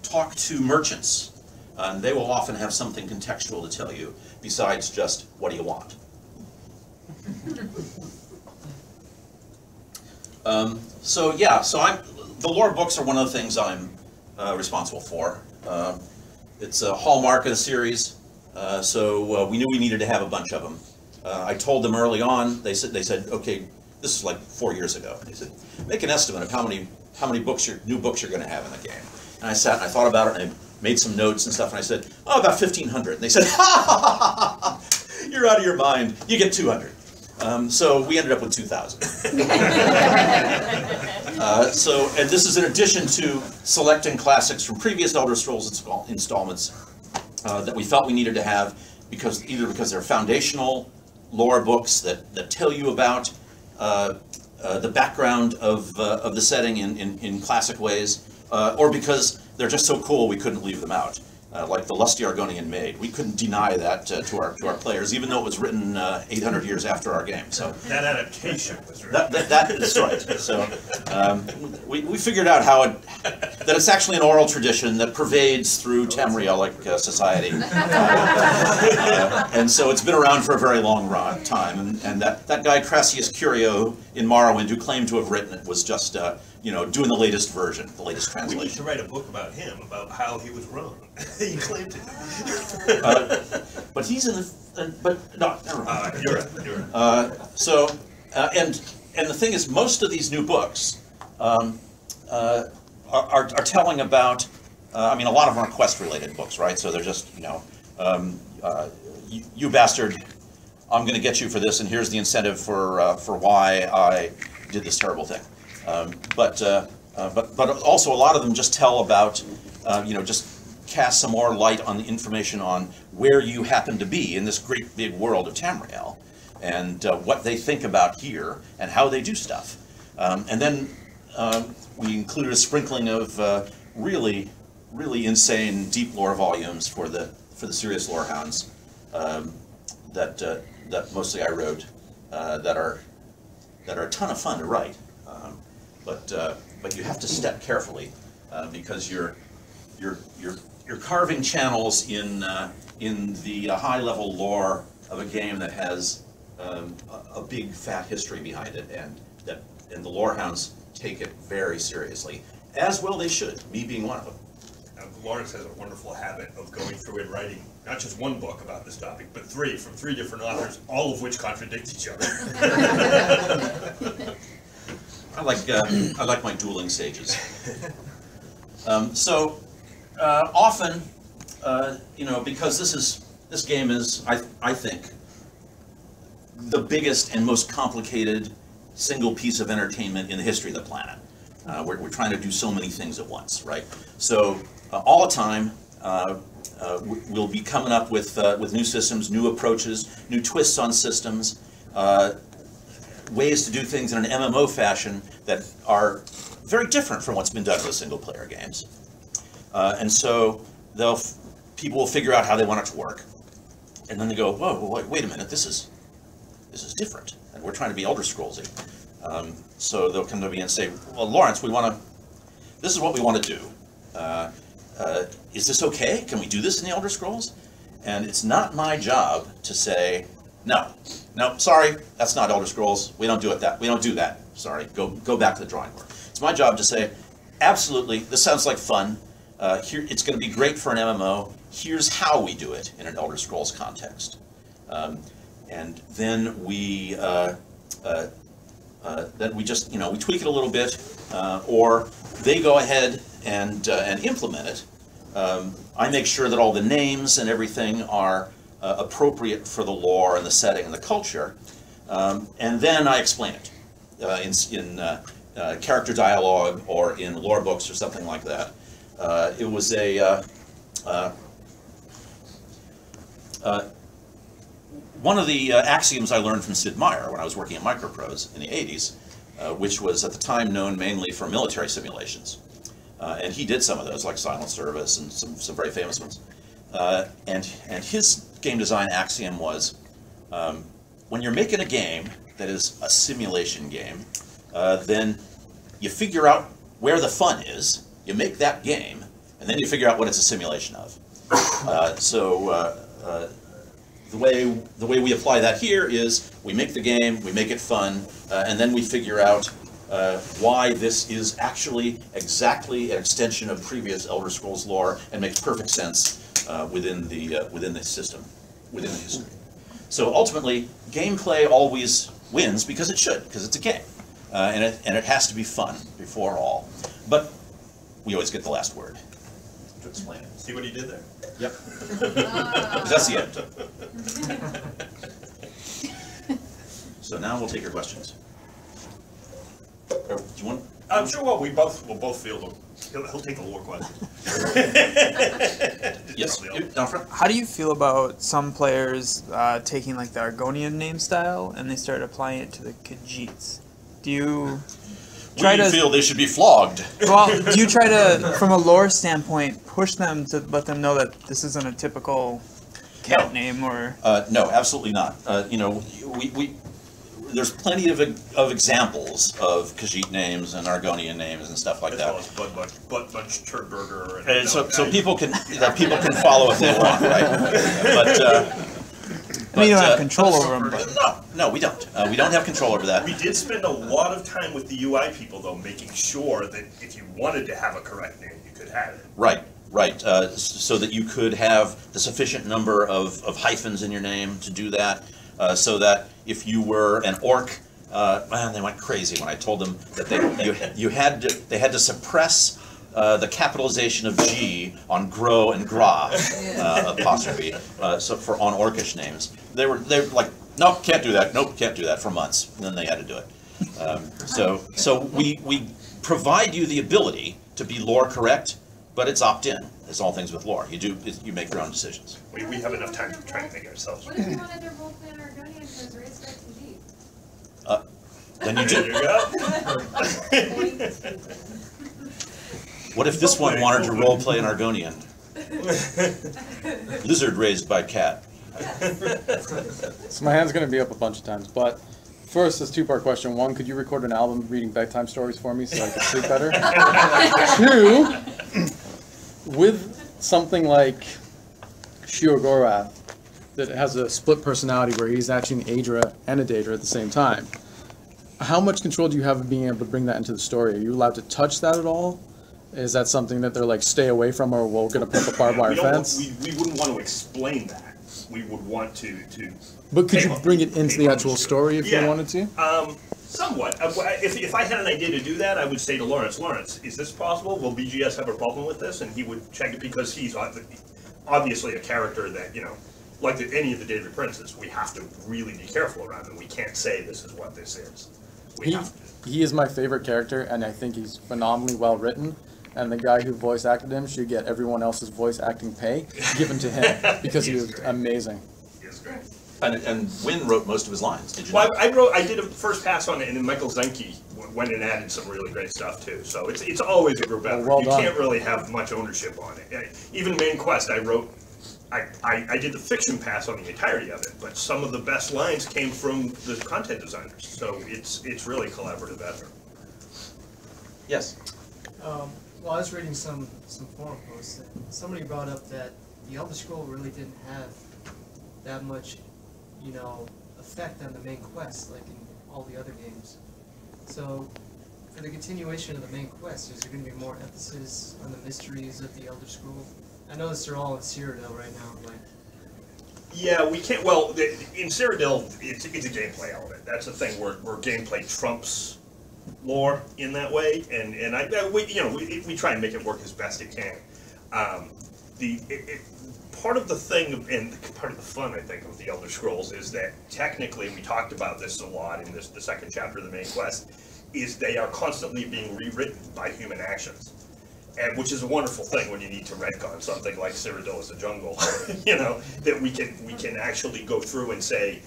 talk to merchants. They will often have something contextual to tell you besides just, what do you want? The lore books are one of the things I'm responsible for. It's a hallmark of the series, so we knew we needed to have a bunch of them. I told them early on. They said, okay, this is like 4 years ago. They said, make an estimate of how many new books you're going to have in the game. And I sat and I thought about it, and I made some notes and stuff, and I said, oh, about 1,500. And they said, ha ha ha ha, you're out of your mind. You get 200. So we ended up with 2,000. And this is in addition to selecting classics from previous Elder Scrolls installments that we felt we needed to have, either because they're foundational lore books that tell you about the background of the setting in classic ways, or because they're just so cool we couldn't leave them out. Like the Lusty Argonian Maid. We couldn't deny that to our players, even though it was written 800 years after our game. So that adaptation was that is right. So we figured out that it's actually an oral tradition that pervades through Tamrielic society, and so it's been around for a very long time. And that guy Crassius Curio in Morrowind, who claimed to have written it, was just doing the latest version, the latest translation. We need to write a book about him, about how he was wrong. He claimed it. But he's in the... but no, never mind. You're right. And the thing is, most of these new books are telling about... I mean, a lot of them are quest-related books, right? So they're just, you bastard, I'm going to get you for this, and here's the incentive for why I did this terrible thing. But also a lot of them just tell about, just cast some more light on the information on where you happen to be in this great big world of Tamriel, and what they think about here, and how they do stuff. And then we included a sprinkling of really insane deep lore volumes for the serious lore hounds that mostly I wrote, that are a ton of fun to write. But you have to step carefully because you're carving channels in the high level lore of a game that has a big fat history behind it, and the lore hounds take it very seriously, as well they should. Me being one of them. Lawrence has a wonderful habit of going through and writing not just one book about this topic, but three from three different authors, all of which contradict each other. I like my dueling sages. Often, because this game is, I think, the biggest and most complicated single piece of entertainment in the history of the planet. We're trying to do so many things at once, right? So all the time, we'll be coming up with new systems, new approaches, new twists on systems, ways to do things in an MMO fashion that are very different from what's been done with single-player games. And so people will figure out how they want it to work, and then they go, whoa, wait a minute, this is different, and we're trying to be Elder Scrollsy. So they'll come to me and say, well, Lawrence, this is what we want to do. Is this okay? Can we do this in the Elder Scrolls? And it's not my job to say, no, sorry, that's not Elder Scrolls. We don't do that. Sorry, go back to the drawing board. It's my job to say, absolutely, this sounds like fun. Here, it's going to be great for an MMO. Here's how we do it in an Elder Scrolls context. And then we just, we tweak it a little bit, or they go ahead and implement it. I make sure that all the names and everything are appropriate for the lore and the setting and the culture, and then I explain it in character dialogue or in lore books or something like that. It was one of the axioms I learned from Sid Meier when I was working at Microprose in the 80s, which was at the time known mainly for military simulations. And he did some of those, like Silent Service and some very famous ones. And his game design axiom was, when you're making a game that is a simulation game, then you figure out where the fun is, you make that game, and then you figure out what it's a simulation of. The way we apply that here is we make the game, we make it fun, and then we figure out why this is actually exactly an extension of previous Elder Scrolls lore and makes perfect sense within the system, within the history. So ultimately, gameplay always wins because it should, because it's a game, and it has to be fun before all. But we always get the last word to explain it. See what he did there? Yep. That's the end. So now we'll take your questions. Do you want? I'm sure we'll both field them. He'll take the lore question. Yes. Down front. How do you feel about some players taking like the Argonian name style and they start applying it to the Khajiits? Do you? try to feel they should be flogged. Well, do you try to, from a lore standpoint, push them to let them know that this isn't a typical cat name or? No, absolutely not. You know, there's plenty of examples of Khajiit names and Argonian names and stuff like that. As well as Butt Bunch Turtburger. And so people can follow if they want, right? But you don't have control over them. But. No, we don't. We don't have control over that. We did spend a lot of time with the UI people, though, making sure that if you wanted to have a correct name, you could have it. Right. So that you could have the sufficient number of hyphens in your name to do that, so that if you were an orc, man, they went crazy when I told them that they had to suppress the capitalization of G on Gro and Gra apostrophe, so for on orcish names. They were like, nope, can't do that. Nope, can't do that for months. And then they had to do it. So we provide you the ability to be lore correct, but it's opt-in. It's all things with lore. You make your own decisions. We have enough time to try and think ourselves. What if you wanted to roleplay an Argonian who's raised back to G? Then you do. There you go. What if this one wanted to roleplay an Argonian? Lizard raised by cat. So my hand's going to be up a bunch of times, but first, this two-part question. One, could you record an album reading bedtime stories for me so I can sleep better? Two, with something like Shiogorath that has a split personality where he's actually an Aedra and a Daedra at the same time, how much control do you have of being able to bring that into the story? Are you allowed to touch that at all? Is that something that they're like, stay away from, or we're going to put up a barbed wire fence? We wouldn't want to explain that. We would want to. But could you bring it into the actual story if you wanted to? Somewhat. If I had an idea to do that, I would say to Lawrence, is this possible? Will BGS have a problem with this? And he would check it, because he's obviously a character that, like any of the David Princes, we have to really be careful around him. We can't say this is what this is. He is my favorite character, and I think he's phenomenally well written. And the guy who voice acted him should get everyone else's voice acting pay given to him, because he was amazing. He is great. And Wynn wrote most of his lines. Did you? Well, I did a first pass on it, and then Michael Zenke went and added some really great stuff too. So it's always a group effort. Well you done. Can't really have much ownership on it. Even Main Quest, I did the fiction pass on the entirety of it, but some of the best lines came from the content designers. So it's really collaborative effort. Yes. Well, I was reading some forum posts, and somebody brought up that the Elder Scroll really didn't have that much, effect on the main quest like in all the other games. So, for the continuation of the main quest, is there going to be more emphasis on the mysteries of the Elder Scroll? I notice they're all in Cyrodiil right now, but... Yeah, we can't. Well, in Cyrodiil, it's a gameplay element. That's the thing where gameplay trumps lore in that way, and we try and make it work as best it can. Part of the thing and part of the fun, I think, of the Elder Scrolls is that technically, we talked about this a lot in the second chapter of the main quest, is they are constantly being rewritten by human actions. And which is a wonderful thing when you need to retcon something like Cyrodiil is a jungle, that we can actually go through and say,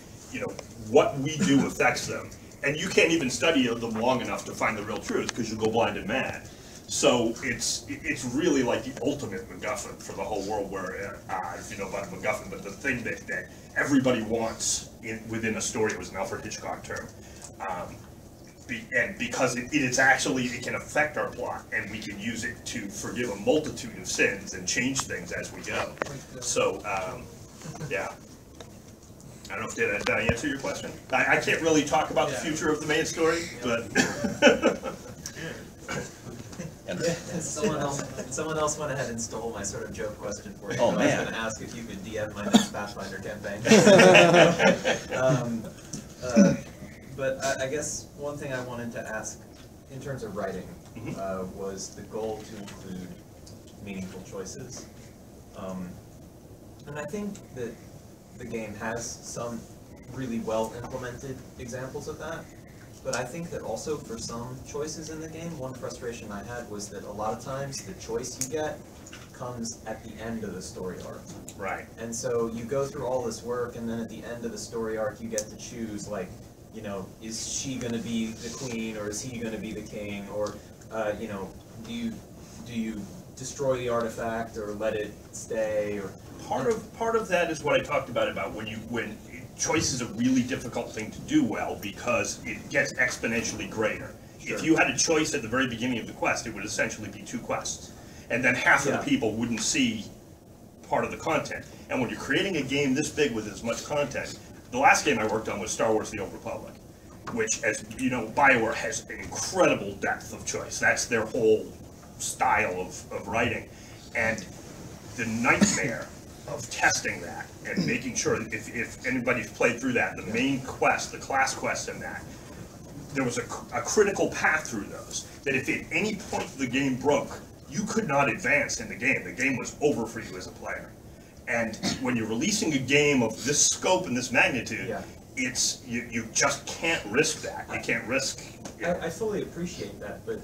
what we do affects them. And you can't even study them long enough to find the real truth, because you go blind and mad. So it's really like the ultimate MacGuffin for the whole world, where, if you know about MacGuffin, but the thing that everybody wants within a story, it was an Alfred Hitchcock term. And because it can affect our plot, and we can use it to forgive a multitude of sins and change things as we go. So, yeah. I don't know if did I answer your question? I can't really talk about the future of the main story, but... Someone else went ahead and stole my sort of joke question for you. Oh, man. I was going to ask if you could DM my next Pathfinder campaign. But I guess one thing I wanted to ask, in terms of writing, was the goal to include meaningful choices. And I think that the game has some really well implemented examples of that. But I think that also for some choices in the game, one frustration I had was that a lot of times the choice you get comes at the end of the story arc. Right. And so you go through all this work, and then at the end of the story arc you get to choose, like, you know, is she going to be the queen or is he going to be the king, or you know, do you destroy the artifact or let it stay, or Part of that is what I talked about when choice is a really difficult thing to do well because it gets exponentially greater. Sure. If you had a choice at the very beginning of the quest, it would essentially be 2 quests, and then half of the people wouldn't see part of the content. And when you're creating a game this big with as much content, the last game I worked on was Star Wars: The Old Republic, which, as you know, BioWare has an incredible depth of choice. That's their whole style of writing, and the nightmare of testing that and making sure that if anybody's played through that, the main quest, the class quest in that, there was a critical path through those, that if at any point the game broke, you could not advance in the game. The game was over for you as a player. And when you're releasing a game of this scope and this magnitude, it's you just can't risk that. You can't risk. I fully appreciate that, but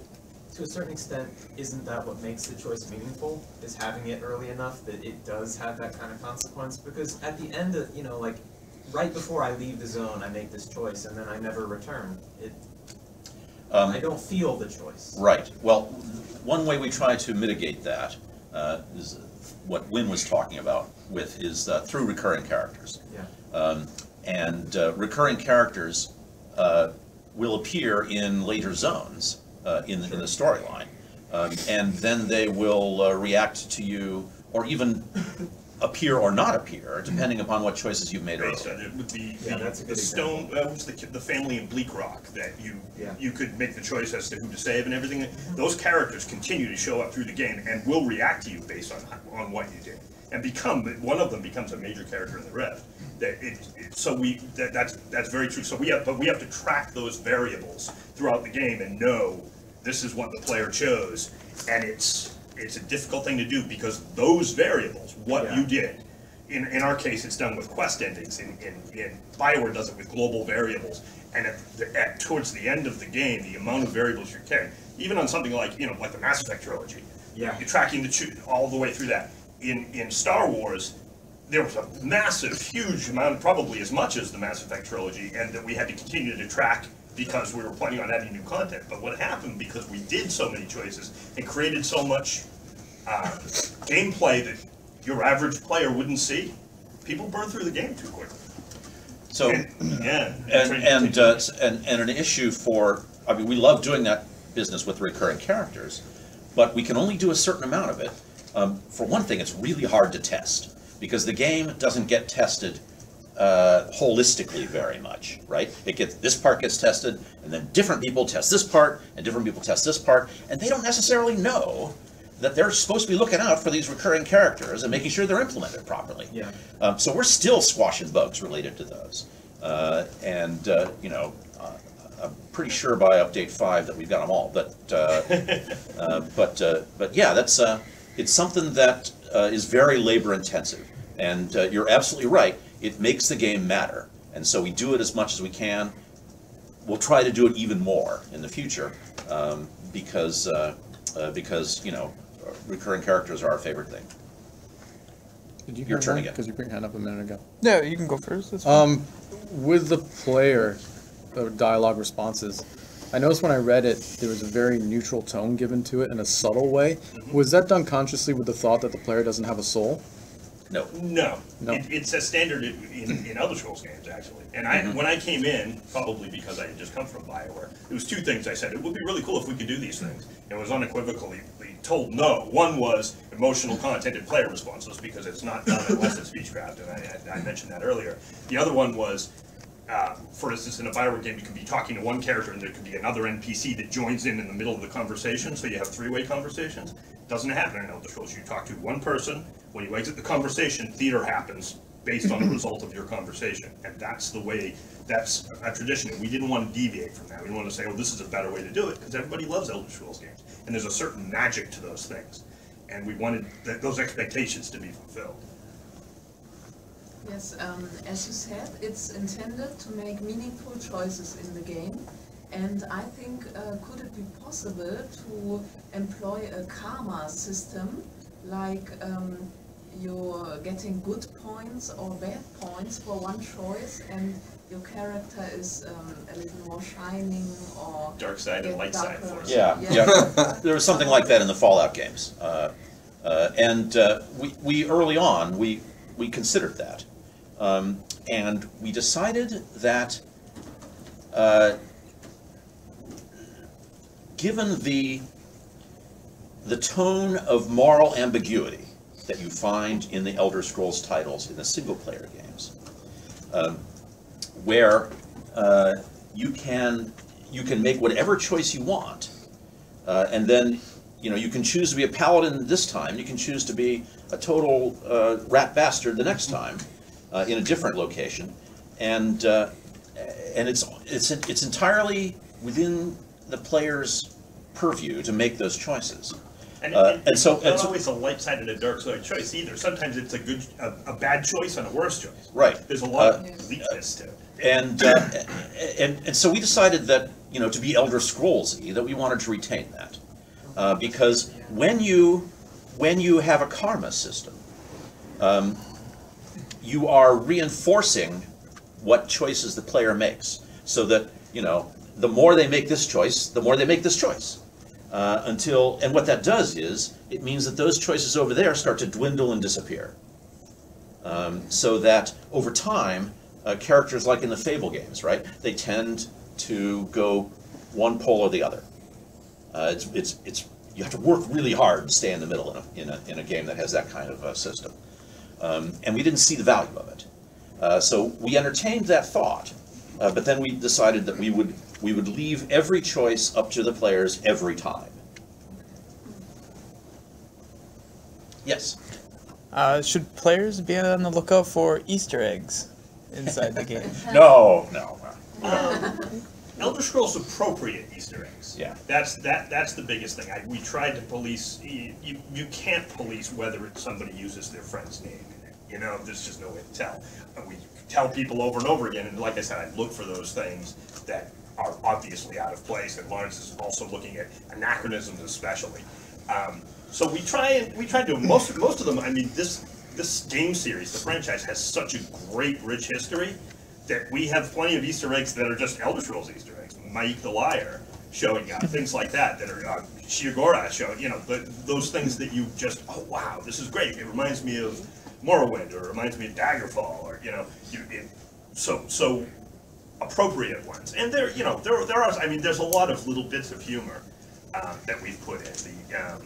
to a certain extent, isn't that what makes the choice meaningful? Is having it early enough that it does have that kind of consequence? Because at the end of, you know, like, right before I leave the zone, I make this choice, and then I never return. I don't feel the choice. Right. Well, one way we try to mitigate that is what Wynn was talking about is through recurring characters. Yeah. And recurring characters will appear in later zones in the storyline, and then they will react to you, or even appear or not appear, depending upon what choices you've made earlier. With that's a good the stone, was the family in Bleak Rock that you could make the choice as to who to save and everything. Those characters continue to show up through the game and will react to you based on what you did, and one of them becomes a major character in the Rift. That's very true. So we have to track those variables throughout the game and know this is what the player chose, and it's a difficult thing to do because those variables, what you did, in our case, it's done with quest endings. In BioWare does it with global variables, and towards the end of the game, the amount of variables you're carrying, even on something like like the Mass Effect trilogy, you're tracking all the way through that. In Star Wars, there was a massive, huge amount, probably as much as the Mass Effect trilogy, and that we had to continue to track because we were planning on adding new content. But what happened, because we did so many choices and created so much gameplay that your average player wouldn't see, people burn through the game too quickly. So, and an issue we love doing that business with recurring characters, but we can only do a certain amount of it. For one thing, it's really hard to test, because the game doesn't get tested holistically very much, right? This part gets tested, and then different people test this part, and different people test this part, and they don't necessarily know that they're supposed to be looking out for these recurring characters and making sure they're implemented properly. So we're still squashing bugs related to those, I'm pretty sure by update 5 that we've got them all. But yeah, it's something that is very labor intensive, and you're absolutely right. It makes the game matter, and so we do it as much as we can. We'll try to do it even more in the future, because recurring characters are our favorite thing. Did you Your turn again. Because you put your hand up a minute ago. Yeah, you can go first. That's fine. With the player dialogue responses, I noticed when I read it, there was a very neutral tone given to it in a subtle way. Was that done consciously with the thought that the player doesn't have a soul? No. No. It's a standard in Elder Scrolls games, actually. And when I came in, probably because I had just come from BioWare, there was 2 things I said. It would be really cool if we could do these things. And it was unequivocally told no. One was emotional content and player responses, because it's not done unless it's speechcraft, and I mentioned that earlier. The other one was, for instance, in a BioWare game, you could be talking to one character and there could be another NPC that joins in the middle of the conversation, so you have 3-way conversations. Doesn't happen in Elder Scrolls. You talk to one person. When you exit the conversation, theater happens based on the result of your conversation, and that's the way. That's a tradition, and we didn't want to deviate from that. We didn't want to say, "Oh, this is a better way to do it," because everybody loves Elder Scrolls games, and there's a certain magic to those things, and we wanted those expectations to be fulfilled. Yes, as you said, it's intended to make meaningful choices in the game. And I think, could it be possible to employ a karma system, like you're getting good points or bad points for one choice, and your character is a little more shining or Dark side and light side darker. for us. Yeah, yeah. There was something like that in the Fallout games. We early on, we considered that. And we decided that given the tone of moral ambiguity that you find in the Elder Scrolls titles in the single-player games, where you can make whatever choice you want, and then you can choose to be a paladin this time, you can choose to be a total rat bastard the next time in a different location, and it's entirely within the player's purview to make those choices. And so it's not always a light side and a dark side choice either. Sometimes it's a bad choice and a worse choice. Right. There's a lot of weakness to it. And so we decided that to be Elder Scrolls-y, that we wanted to retain that, because when you have a karma system, you are reinforcing what choices the player makes, so that the more they make this choice, the more they make this choice. And what that does is, it means that those choices over there start to dwindle and disappear. So that over time, characters like in the Fable games, right, they tend to go one pole or the other. You have to work really hard to stay in the middle in a game that has that kind of system. And we didn't see the value of it. So we entertained that thought, but then we decided that we would leave every choice up to the players every time. Yes? Should players be on the lookout for Easter eggs inside the game? No. Elder Scrolls appropriate Easter eggs. Yeah. That's the biggest thing. We tried to police. You can't police whether somebody uses their friend's name in it. There's just no way to tell. We tell people over and over again, and like I said, I look for those things that are obviously out of place. And Lawrence is also looking at anachronisms, especially. So we try to do most of them. I mean, this game series, the franchise, has such a great, rich history that we have plenty of Easter eggs that are just Elder Scrolls Easter eggs. Mike the Liar showing up, things like that are Shiogora showing, those things that you just, oh wow, this is great. It reminds me of Morrowind, or it reminds me of Daggerfall, or so appropriate ones. And there are. I mean, there's a lot of little bits of humor that we've put in the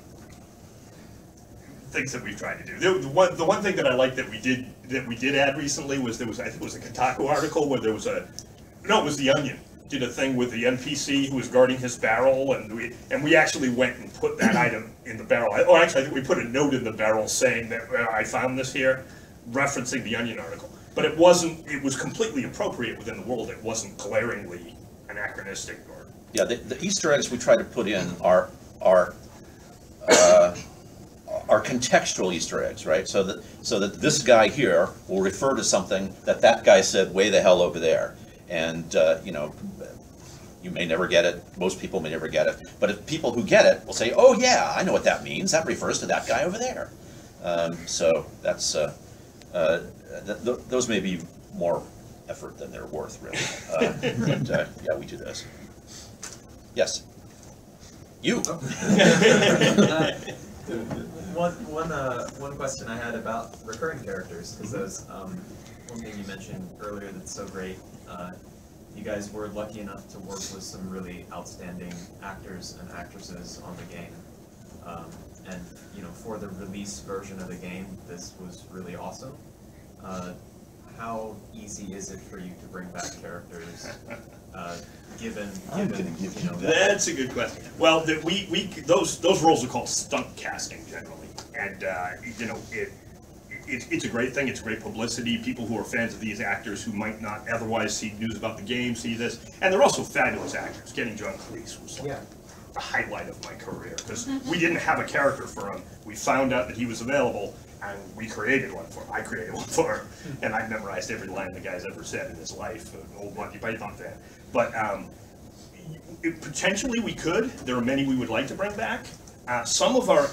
things that we've tried to do. The one thing that I like that we did add recently was I think it was a Kotaku article where it was the Onion did a thing with the NPC who was guarding his barrel, and we actually went and put that item in the barrel. Actually, I think we put a note in the barrel saying that I found this here, referencing the Onion article. But it was completely appropriate within the world. It wasn't glaringly anachronistic or. Yeah, the Easter eggs we try to put in are contextual Easter eggs, right? So that this guy here will refer to something that guy said way the hell over there, and you may never get it. Most people may never get it, but if people who get it will say, "Oh yeah, I know what that means. That refers to that guy over there." So that's those may be more effort than they're worth, really. But yeah, we do this. Yes. You. One question I had about recurring characters, because that was one thing you mentioned earlier that's so great. You guys were lucky enough to work with some really outstanding actors and actresses on the game, and for the release version of the game, this was really awesome. How easy is it for you to bring back characters? Given That's a good question. Well, those roles are called stunt casting generally, and it's a great thing. It's great publicity. People who are fans of these actors who might not otherwise see news about the game see this, and they're also fabulous actors. Getting John Cleese was like the highlight of my career, because we didn't have a character for him. We found out that he was available, and we created one for him. I created one for him, and I memorized every line the guy's ever said in his life. An old Monty Python fan. But potentially we could. There are many we would like to bring back. Some of our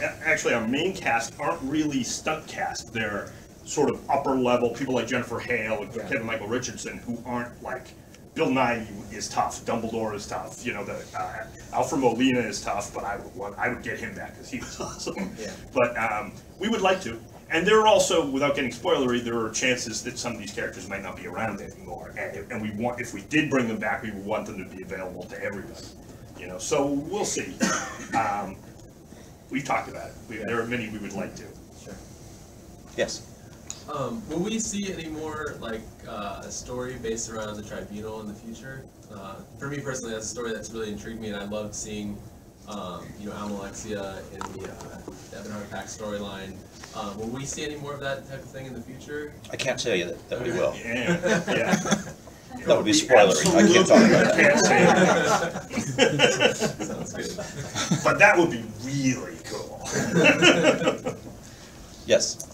main cast aren't really stunt cast. They're sort of upper level people like Jennifer Hale and Kevin Michael Richardson, who aren't like Bill Nye is tough, Dumbledore is tough, you know, the Alfred Molina is tough, but I would get him back because he was awesome. Yeah. But we would like to. And there are also, without getting spoilery, there are chances that some of these characters might not be around anymore. And we want, if we did bring them back, we would want them to be available to everybody. You know, so we'll see. We've talked about it. There are many we would like to. Sure. Yes. Will we see any more like a story based around the tribunal in the future? For me personally, that's a story that's really intrigued me, and I loved seeing, you know, Almalexia in the Ebonheart Pack storyline. Will we see any more of that type of thing in the future? I can't tell you that we will. Yeah. That would be spoilery. I can't talk about that. Can't say that. Sounds good. But that would be really cool. Yes.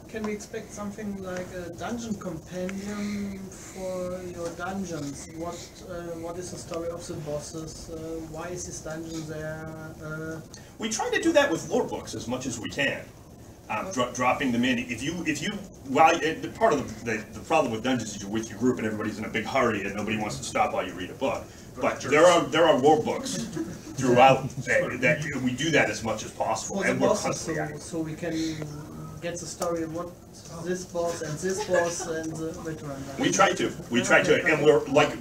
Can we expect something like a dungeon compendium for your dungeons? What is the story of the bosses? Why is this dungeon there? We try to do that with lore books as much as we can. Dropping them in. Part of the problem with dungeons is you're with your group and everybody's in a big hurry and nobody wants to stop while you read a book. But there are lore books throughout that we do that as much as possible. For the And we're bosses, constantly so we can get the story of what this boss and this boss and the veteran. We try to, and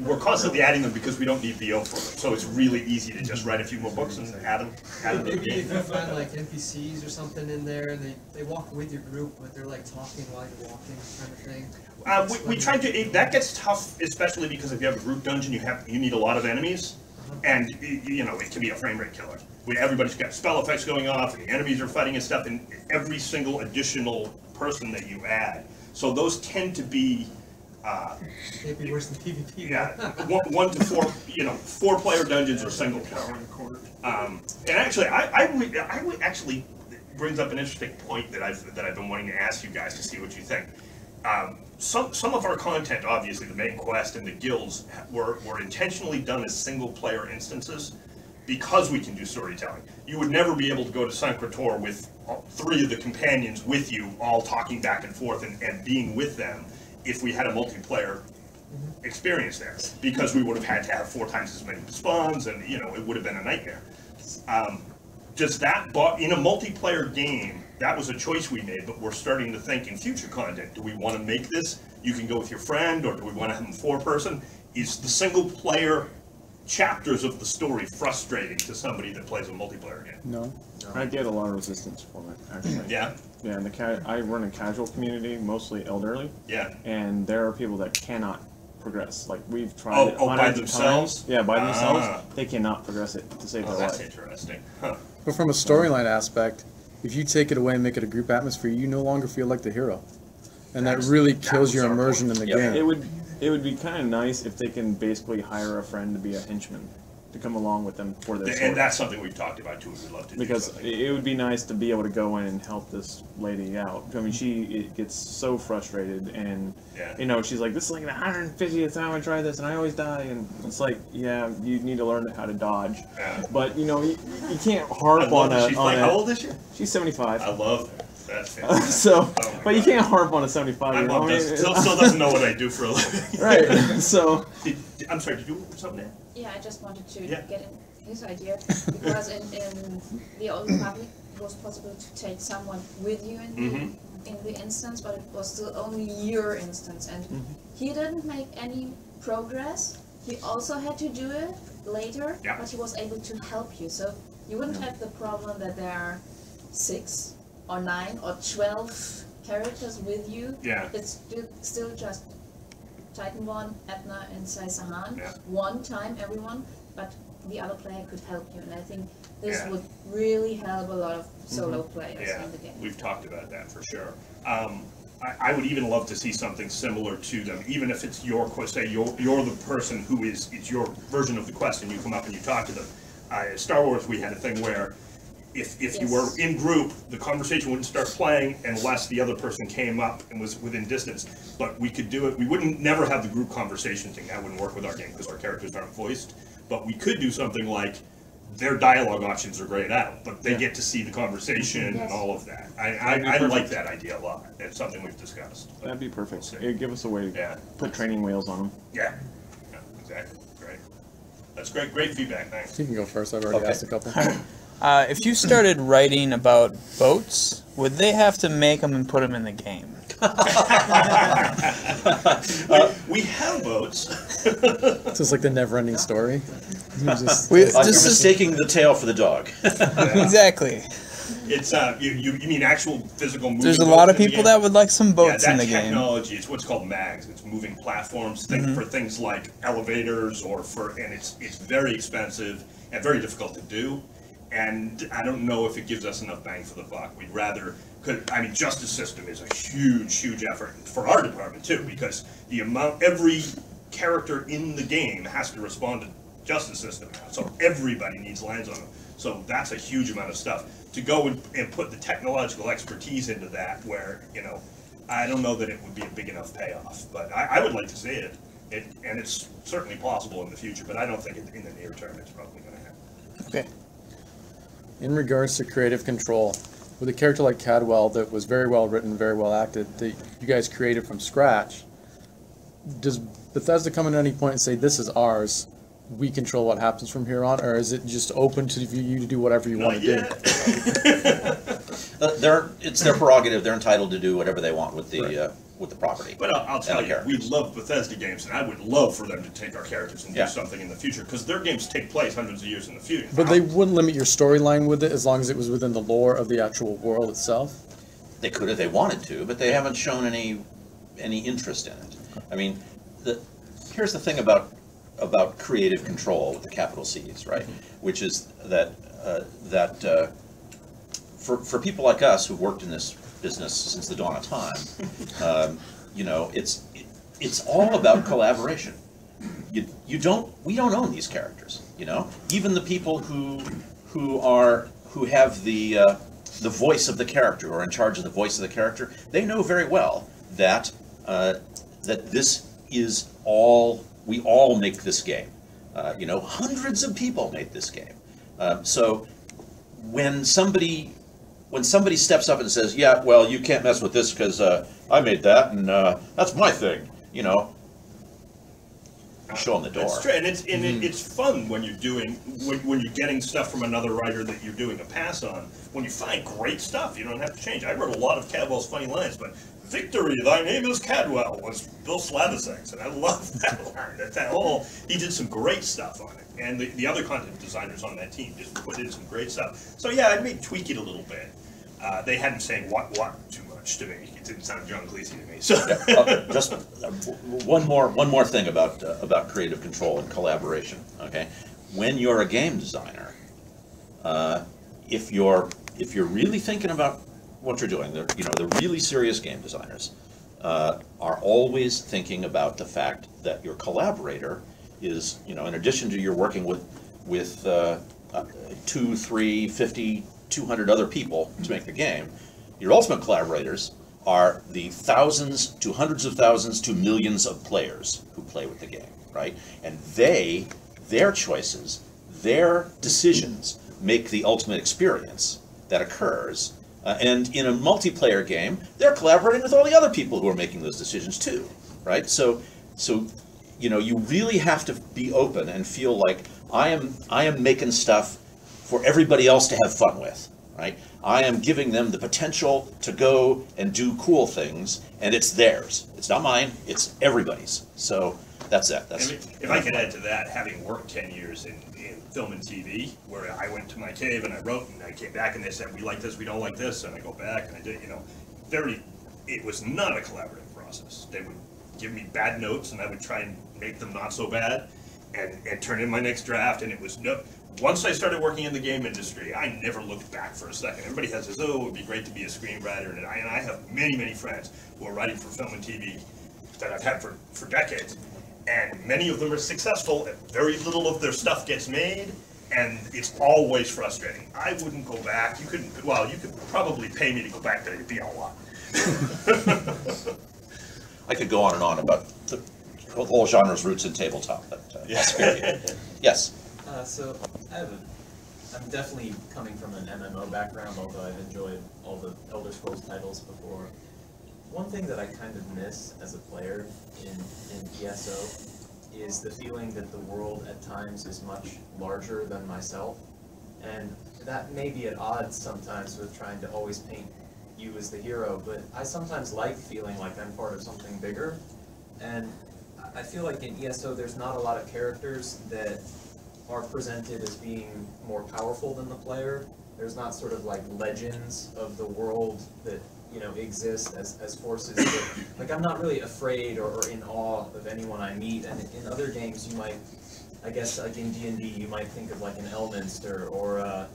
we're constantly adding them because we don't need VO for them. So it's really easy to just write a few more books and add them to the Maybe if game. you find like NPCs or something in there, and they walk with your group, but they're like talking while you're walking, kind of thing. We try to. That gets tough, especially because if you have a group dungeon, you need a lot of enemies, and you know it can be a frame rate killer. Everybody's got spell effects going off, and the enemies are fighting and stuff, and every single additional person that you add. So those tend to be. Maybe worse than PvP. Yeah, 1 to 4. You know, 4-player dungeons or single player. And actually, I would actually brings up an interesting point that I've been wanting to ask you guys to see what you think. Some of our content, obviously, the main quest and the guilds, were intentionally done as single-player instances because we can do storytelling. You would never be able to go to Sancretor with 3 of the companions with you, all talking back and forth and being with them if we had a multiplayer experience there, because we would have had to have 4 times as many spawns, and you know it would have been a nightmare. Does that, in a multiplayer game, that was a choice we made, but we're starting to think in future content, do we want to make this, you can go with your friend, or do we want to have them 4-person? Is the single player chapters of the story frustrating to somebody that plays a multiplayer game? No. I get a lot of resistance from it, actually. Yeah? Yeah, and I run a casual community, mostly elderly, Yeah. and there are people that cannot progress. Like, we've tried it by hundreds of themselves? times. Yeah, by themselves. Ah. They cannot progress it to save Oh, their that's life. interesting. Huh. But from a storyline aspect, if you take it away and make it a group atmosphere, you no longer feel like the hero. And that really kills your immersion in the game. It would be kind of nice if they can basically hire a friend to be a henchman, to come along with them for their story. And that's something we've talked about too, we'd love to do Because something. it would be nice to be able to go in and help this lady out. I mean, she gets so frustrated, and you know, she's like, "This is like the 150th time I try this, and I always die." And it's like, yeah, you need to learn how to dodge. Yeah. But you know, you can't harp on a. How old is she? She's 75. I love her. That's fantastic. So, Oh but you can't harp on a 75-year-old. My mom still doesn't know what I do for a living. Right. So. I'm sorry. Did you do something? Ann? Yeah, I just wanted to get in his idea, because in the Old Republic it was possible to take someone with you in the instance, but it was still only your instance, and he didn't make any progress. He also had to do it later, but he was able to help you, so you wouldn't have the problem that there are 6 or 9 or 12 characters with you. Yeah. It's still just Titan 1, Edna, and Saisahan. One time, everyone, but the other player could help you, and I think this would really help a lot of solo players in the game. We've talked about that for sure. I would even love to see something similar to them, even if it's your quest. Say you're the person who it's your version of the quest, and you come up and you talk to them. Star Wars, we had a thing where if you were in group, the conversation wouldn't start playing unless the other person came up and was within distance. But we could do it. We wouldn't never have the group conversation thing. That wouldn't work with our game because our characters aren't voiced. But we could do something like their dialogue options are grayed out, but they get to see the conversation and all of that. I like that idea a lot. It's something we've discussed. That'd be perfect. It'd give us a way to Yeah. put training wheels on them. Yeah, exactly. Great. That's great feedback. Thanks. You can go first. I've already asked a couple. If you started writing about boats, would they have to make them and put them in the game? We have boats. So it's like the never-ending story. You just, You're mistaking the tail for the dog. Exactly. It's you mean actual physical moving There's a boats lot of in the people game? that would like some boats Yeah, in that the game. technology, it's what's called MAGs. It's moving platforms. Think for things like elevators and it's very expensive and very difficult to do. And I don't know if it gives us enough bang for the buck. We'd rather, justice system is a huge effort for our department too, because every character in the game has to respond to justice system now. So everybody needs lines on them. So that's a huge amount of stuff. To go and put the technological expertise into that, where, I don't know that it would be a big enough payoff, but I would like to see it. And it's certainly possible in the future, but I don't think in the near term it's probably going to happen. Okay. in regards to creative control, with a character like Cadwell that was very well written, very well acted, that you guys created from scratch, does Bethesda come in at any point and say, this is ours, we control what happens from here on, or is it just open to you to do whatever you want to do? It's their prerogative. They're entitled to do whatever they want with the property. But I'll tell you, we love Bethesda games, and I would love for them to take our characters and do something in the future, because their games take place hundreds of years in the future. But they wouldn't limit your storyline with it as long as it was within the lore of the actual world itself? They could if they wanted to, but they haven't shown any interest in it. I mean, here's the thing about creative control with the capital C's, right? Which is that for people like us who've worked in this business since the dawn of time, it's all about collaboration. We don't own these characters, Even the people who have the voice of the character, or in charge of the voice of the character, they know very well that this is all, we all make this game. Hundreds of people made this game. So when somebody steps up and says, yeah, well, you can't mess with this because I made that, and that's my thing, you show them the door. That's true, and it's fun when you're getting stuff from another writer that you're doing a pass on. When you find great stuff, you don't have to change. I wrote a lot of Cadwell's funny lines, but "Victory, thy name is Cadwell" was Bill Slavisek's, and I love that line. He did some great stuff on it, and the other content designers on that team just put in some great stuff. So yeah, I may tweak it a little bit. They hadn't saying what too much to me. It didn't sound John Cleese to me. So just one more thing about creative control and collaboration. Okay, when you're a game designer, if you're really thinking about what you're doing, the really serious game designers are always thinking about the fact that your collaborator is, in addition to you're working with 2, 3, 50, 200 other people to make the game, your ultimate collaborators are the thousands to hundreds of thousands to millions of players who play with the game, right? And their choices, their decisions make the ultimate experience that occurs. And in a multiplayer game, they're collaborating with all the other people who are making those decisions too, right? So you really have to be open and feel like I am making stuff for everybody else to have fun with, right? I am giving them the potential to go and do cool things, and it's theirs. It's not mine, it's everybody's. So that's it. If I could add to that, having worked 10 years in film and TV, where I went to my cave and I wrote, and I came back and they said, we like this, we don't like this, and I go back and I did, it was not a collaborative process. They would give me bad notes and I would try and make them not so bad and turn in my next draft, and it was once I started working in the game industry, I never looked back for a second. Everybody has this, it would be great to be a screenwriter, and I have many friends who are writing for film and TV that I've had for decades. And many of them are successful, and very little of their stuff gets made, and it's always frustrating. I wouldn't go back. You could probably pay me to go back, but it'd be a lot. I could go on and on about the whole genre's roots in tabletop, but I'll spare you. Yes? So I have a I'm definitely coming from an MMO background, although I've enjoyed all the Elder Scrolls titles before. One thing that I kind of miss as a player in ESO is the feeling that the world at times is much larger than myself. And that may be at odds sometimes with trying to always paint you as the hero, but I sometimes like feeling like I'm part of something bigger. And I feel like in ESO there's not a lot of characters that are presented as being more powerful than the player. There's not sort of like legends of the world that, you know, exist as forces that, like, I'm not really afraid or in awe of anyone I meet. And in other games you might, I guess, like in D&D you might think of like an Elminster or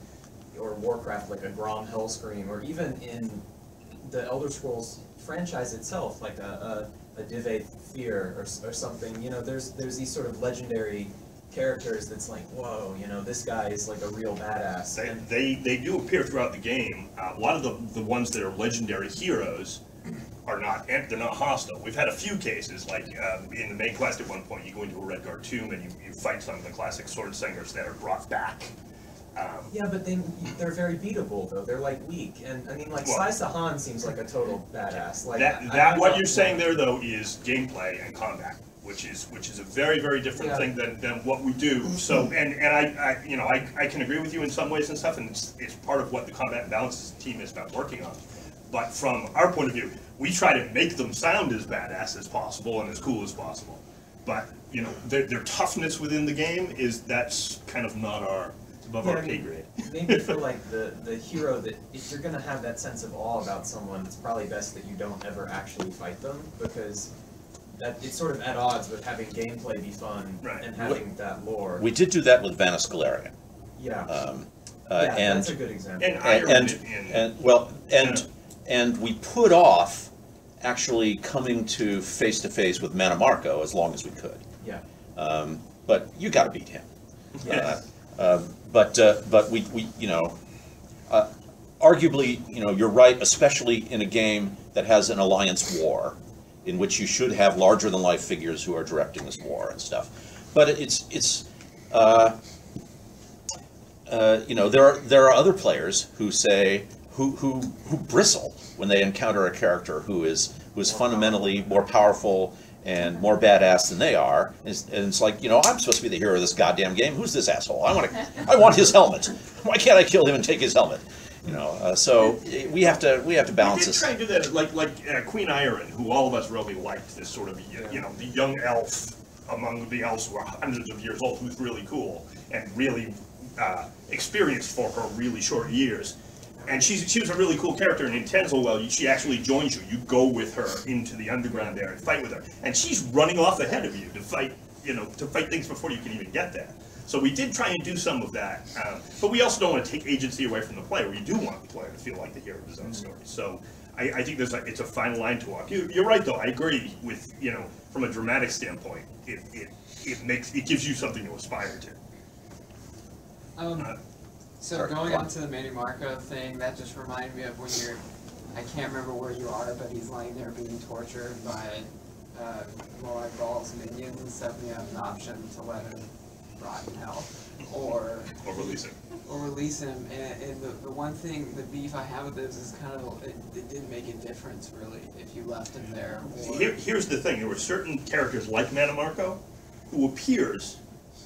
Warcraft like a Grom Hellscream, or even in the Elder Scrolls franchise itself, like a Divae Fear or something. You know, there's these sort of legendary characters that's like, whoa, you know, this guy is like a real badass. They do appear throughout the game. A lot of the ones that are legendary heroes are not, they're not hostile. We've had a few cases, like in the main quest at one point, you go into a Redguard tomb and you fight some of the classic sword singers that are brought back. Yeah, but they're very beatable though. They're like weak, and I mean, like Sai Sahan seems like a total badass. Like what you're saying there though is gameplay and combat, which is a very, very different thing than what we do. So and I can agree with you in some ways and stuff, and it's part of what the combat and balance team is about working on. But from our point of view, we try to make them sound as badass as possible and as cool as possible. But you know, their toughness within the game that's kind of not above our pay grade. Maybe for like the hero, that if you're gonna have that sense of awe about someone, it's probably best that you don't ever actually fight them, because that it's sort of at odds with having gameplay be fun and having that lore. We did do that with Vanis Galarian. Yeah. And that's a good example. And we put off actually coming to face with Manamarco as long as we could. Yeah. But you got to beat him. Yes. But we you know, arguably, you know, you're right, especially in a game that has an alliance war, in which you should have larger than life figures who are directing this war and stuff. But it's you know, there are other players who say who bristle when they encounter a character who is fundamentally more powerful and more badass than they are, and it's like, you know, I'm supposed to be the hero of this goddamn game. Who's this asshole? I want his helmet. Why can't I kill him and take his helmet? You know, so we have to balance this. We did try to do that, like Queen Iron, who all of us really liked, this sort of, you know, the young elf among the elves who are hundreds of years old, who's really cool and really experienced for her really short years. And she was a really cool character, and in Tenzelwell, she actually joins you. You go with her into the underground there and fight with her. And she's running off ahead of you to fight, you know, to fight things before you can even get there. So we did try and do some of that, but we also don't want to take agency away from the player. We do want the player to feel like the hero of his own story. So I think it's a fine line to walk. You're right, though. I agree with, you know, from a dramatic standpoint, it gives you something to aspire to. So going into the Manamarco thing, that just reminded me of when I can't remember where you are, but he's lying there being tortured by Molag Bal's minions and stuff, and you have an option to let him rot in hell, or release him. Or release him, and the one thing, the beef I have with this is kind of, it didn't make a difference, really, if you left him there. Here's the thing, there were certain characters like Manamarco who appears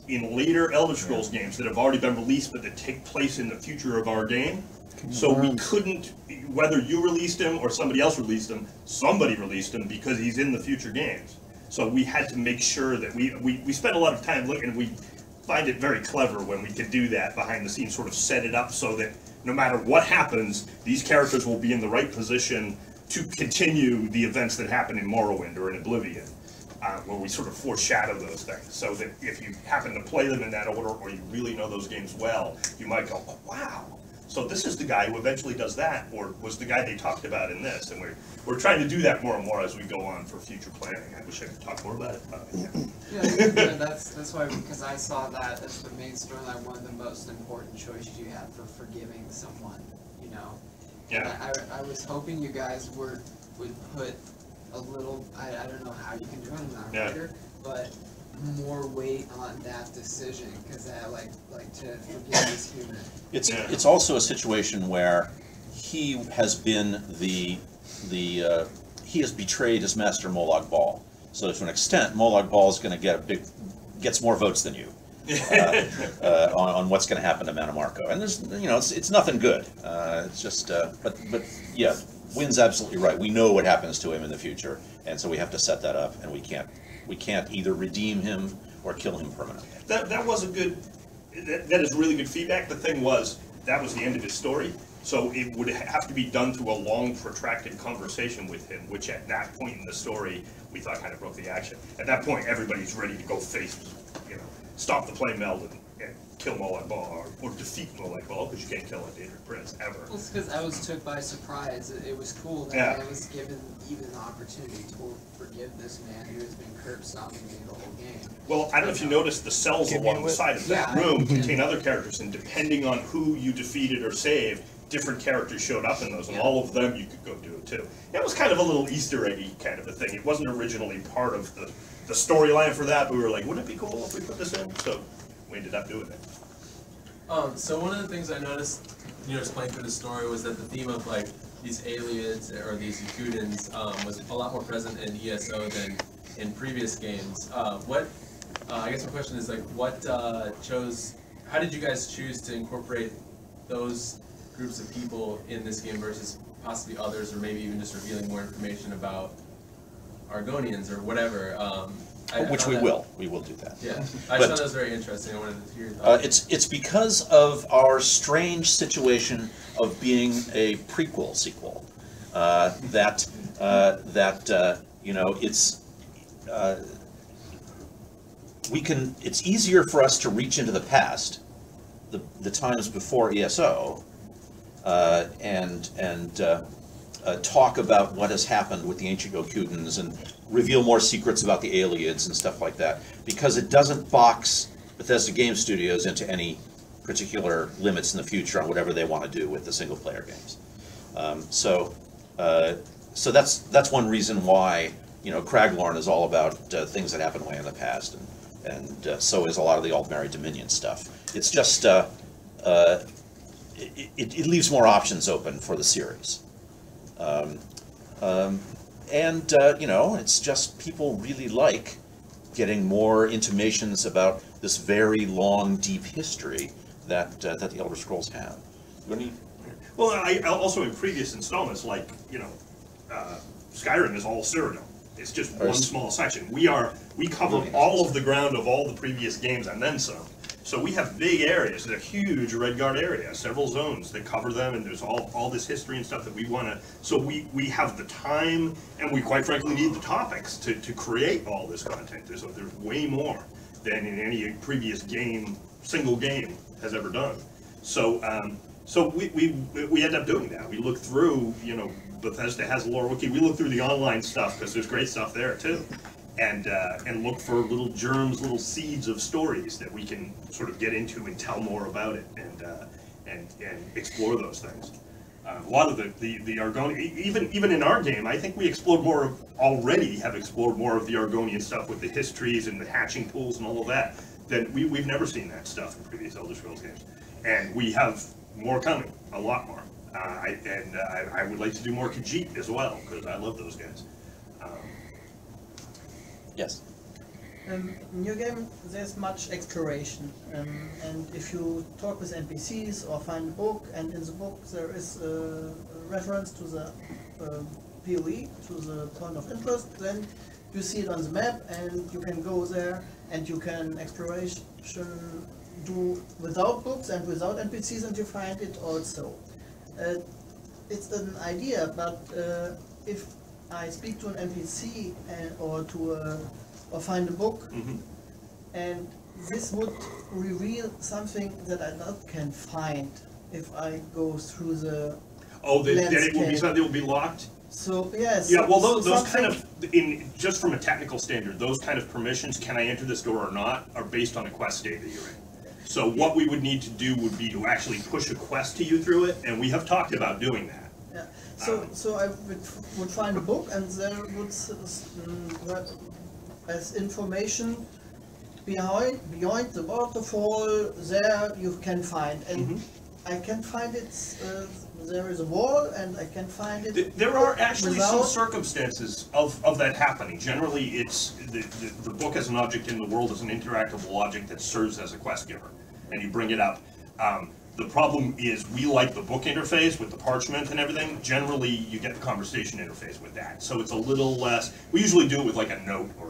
in later Elder Scrolls games that have already been released but that take place in the future of our game. So we couldn't, whether you released him or somebody else released him, somebody released him because he's in the future games. So we had to make sure that we spent a lot of time looking, and we find it very clever when we could do that behind the scenes, sort of set it up so that no matter what happens, these characters will be in the right position to continue the events that happen in Morrowind or in Oblivion. Where we sort of foreshadow those things, so that if you happen to play them in that order, or you really know those games well, you might go, oh, wow, so this is the guy who eventually does that, or was the guy they talked about in this, and we're trying to do that more and more as we go on for future planning. I wish I could talk more about it. Yeah, that's why, because I saw that as the main storyline, one of the most important choices you have for forgiving someone, you know. Yeah. I was hoping you guys would put a little, I don't know how you can do it, I'm not a writer, but more weight on that decision because that like to forgive is human. It's also a situation where he has been he has betrayed his master Molag Bal. So to an extent, Molag Bal is going to gets more votes than you on what's going to happen to Manamarco. And there's it's nothing good. It's just but yeah, Wynn's absolutely right. We know what happens to him in the future, and so we have to set that up, and we can't either redeem him or kill him permanently. That was a good. That is really good feedback. The thing was, that was the end of his story. So it would have to be done through a long, protracted conversation with him, which at that point in the story, we thought kind of broke the action. At that point, everybody's ready to go face, stop the plane meld and kill Molag Bal, or defeat Molag Bal, because you can't kill a Daedric prince, ever. Well, it's because I was took by surprise. It was cool that I was given even the opportunity to forgive this man who has been curb stomping me the whole game. Well, I don't know if you noticed, the cells along the side of that room contain other characters, and depending on who you defeated or saved, different characters showed up in those, and all of them you could go do it too. It was kind of a little Easter eggy kind of a thing. It wasn't originally part of the storyline for that, but we were like, wouldn't it be cool if we put this in? So we ended up doing it. So one of the things I noticed, just playing through the story, was that the theme of like these aliens or these Yakutans was a lot more present in ESO than in previous games. I guess my question is like, how did you guys choose to incorporate those groups of people in this game versus possibly others, or maybe even just revealing more information about Argonians or whatever? Which we will do that. Yeah, I just thought that was very interesting. I wanted to hear your thoughts. It's because of our strange situation of being a prequel sequel it's easier for us to reach into the past, the times before ESO, and talk about what has happened with the ancient Yakutans and reveal more secrets about the Aliens and stuff like that, because it doesn't box Bethesda Game Studios into any particular limits in the future on whatever they want to do with the single-player games. So that's one reason why Craglorn is all about things that happened way in the past, and so is a lot of the Aldmeri Dominion stuff. It's just it leaves more options open for the series. It's just people really like getting more intimations about this very long, deep history that the Elder Scrolls have. Well, I also in previous installments, like Skyrim is all Cyrodiil. It's just one small section. We cover all of the ground of all the previous games and then some. So we have big areas, a huge Redguard area, several zones that cover them, and there's all this history and stuff that we want to. So we have the time, and we quite frankly need the topics to create all this content. There's way more than in any previous single game has ever done. So we end up doing that. We look through, Bethesda has a lore wiki. We look through the online stuff because there's great stuff there too. And look for little germs, little seeds of stories that we can sort of get into and tell more about it and explore those things. A lot of the Argonian, even in our game, I think we explored have explored more of the Argonian stuff with the histories and the hatching pools and all of that. Than we've never seen that stuff in previous Elder Scrolls games, and we have more coming, a lot more. I would like to do more Khajiit as well because I love those guys. Yes. In your game, there's much exploration, and if you talk with NPCs or find a book, and in the book there is a reference to the POE, to the point of interest, then you see it on the map, and you can go there, and you can exploration do without books and without NPCs, and you find it also. It's an idea, but if I speak to an NPC or find a book, and this would reveal something that I not can find if I go through the then it will be something that will be locked? So, yes. Yeah, well, those kind of, just from a technical standard, those kind of permissions, can I enter this door or not, are based on a quest state that you're in. So what we would need to do would be to actually push a quest to you through it, and we have talked about doing that. Yeah. So I would find a book, and there would as information beyond the waterfall, there you can find, and I can find it. There is a wall, and I can find it. There are actually some without- circumstances of that happening. Generally, it's the book as an object in the world is an interactable object that serves as a quest giver, and you bring it up. The problem is we like the book interface with the parchment and everything. Generally, you get the conversation interface with that, so it's a little less. We usually do it with like a note or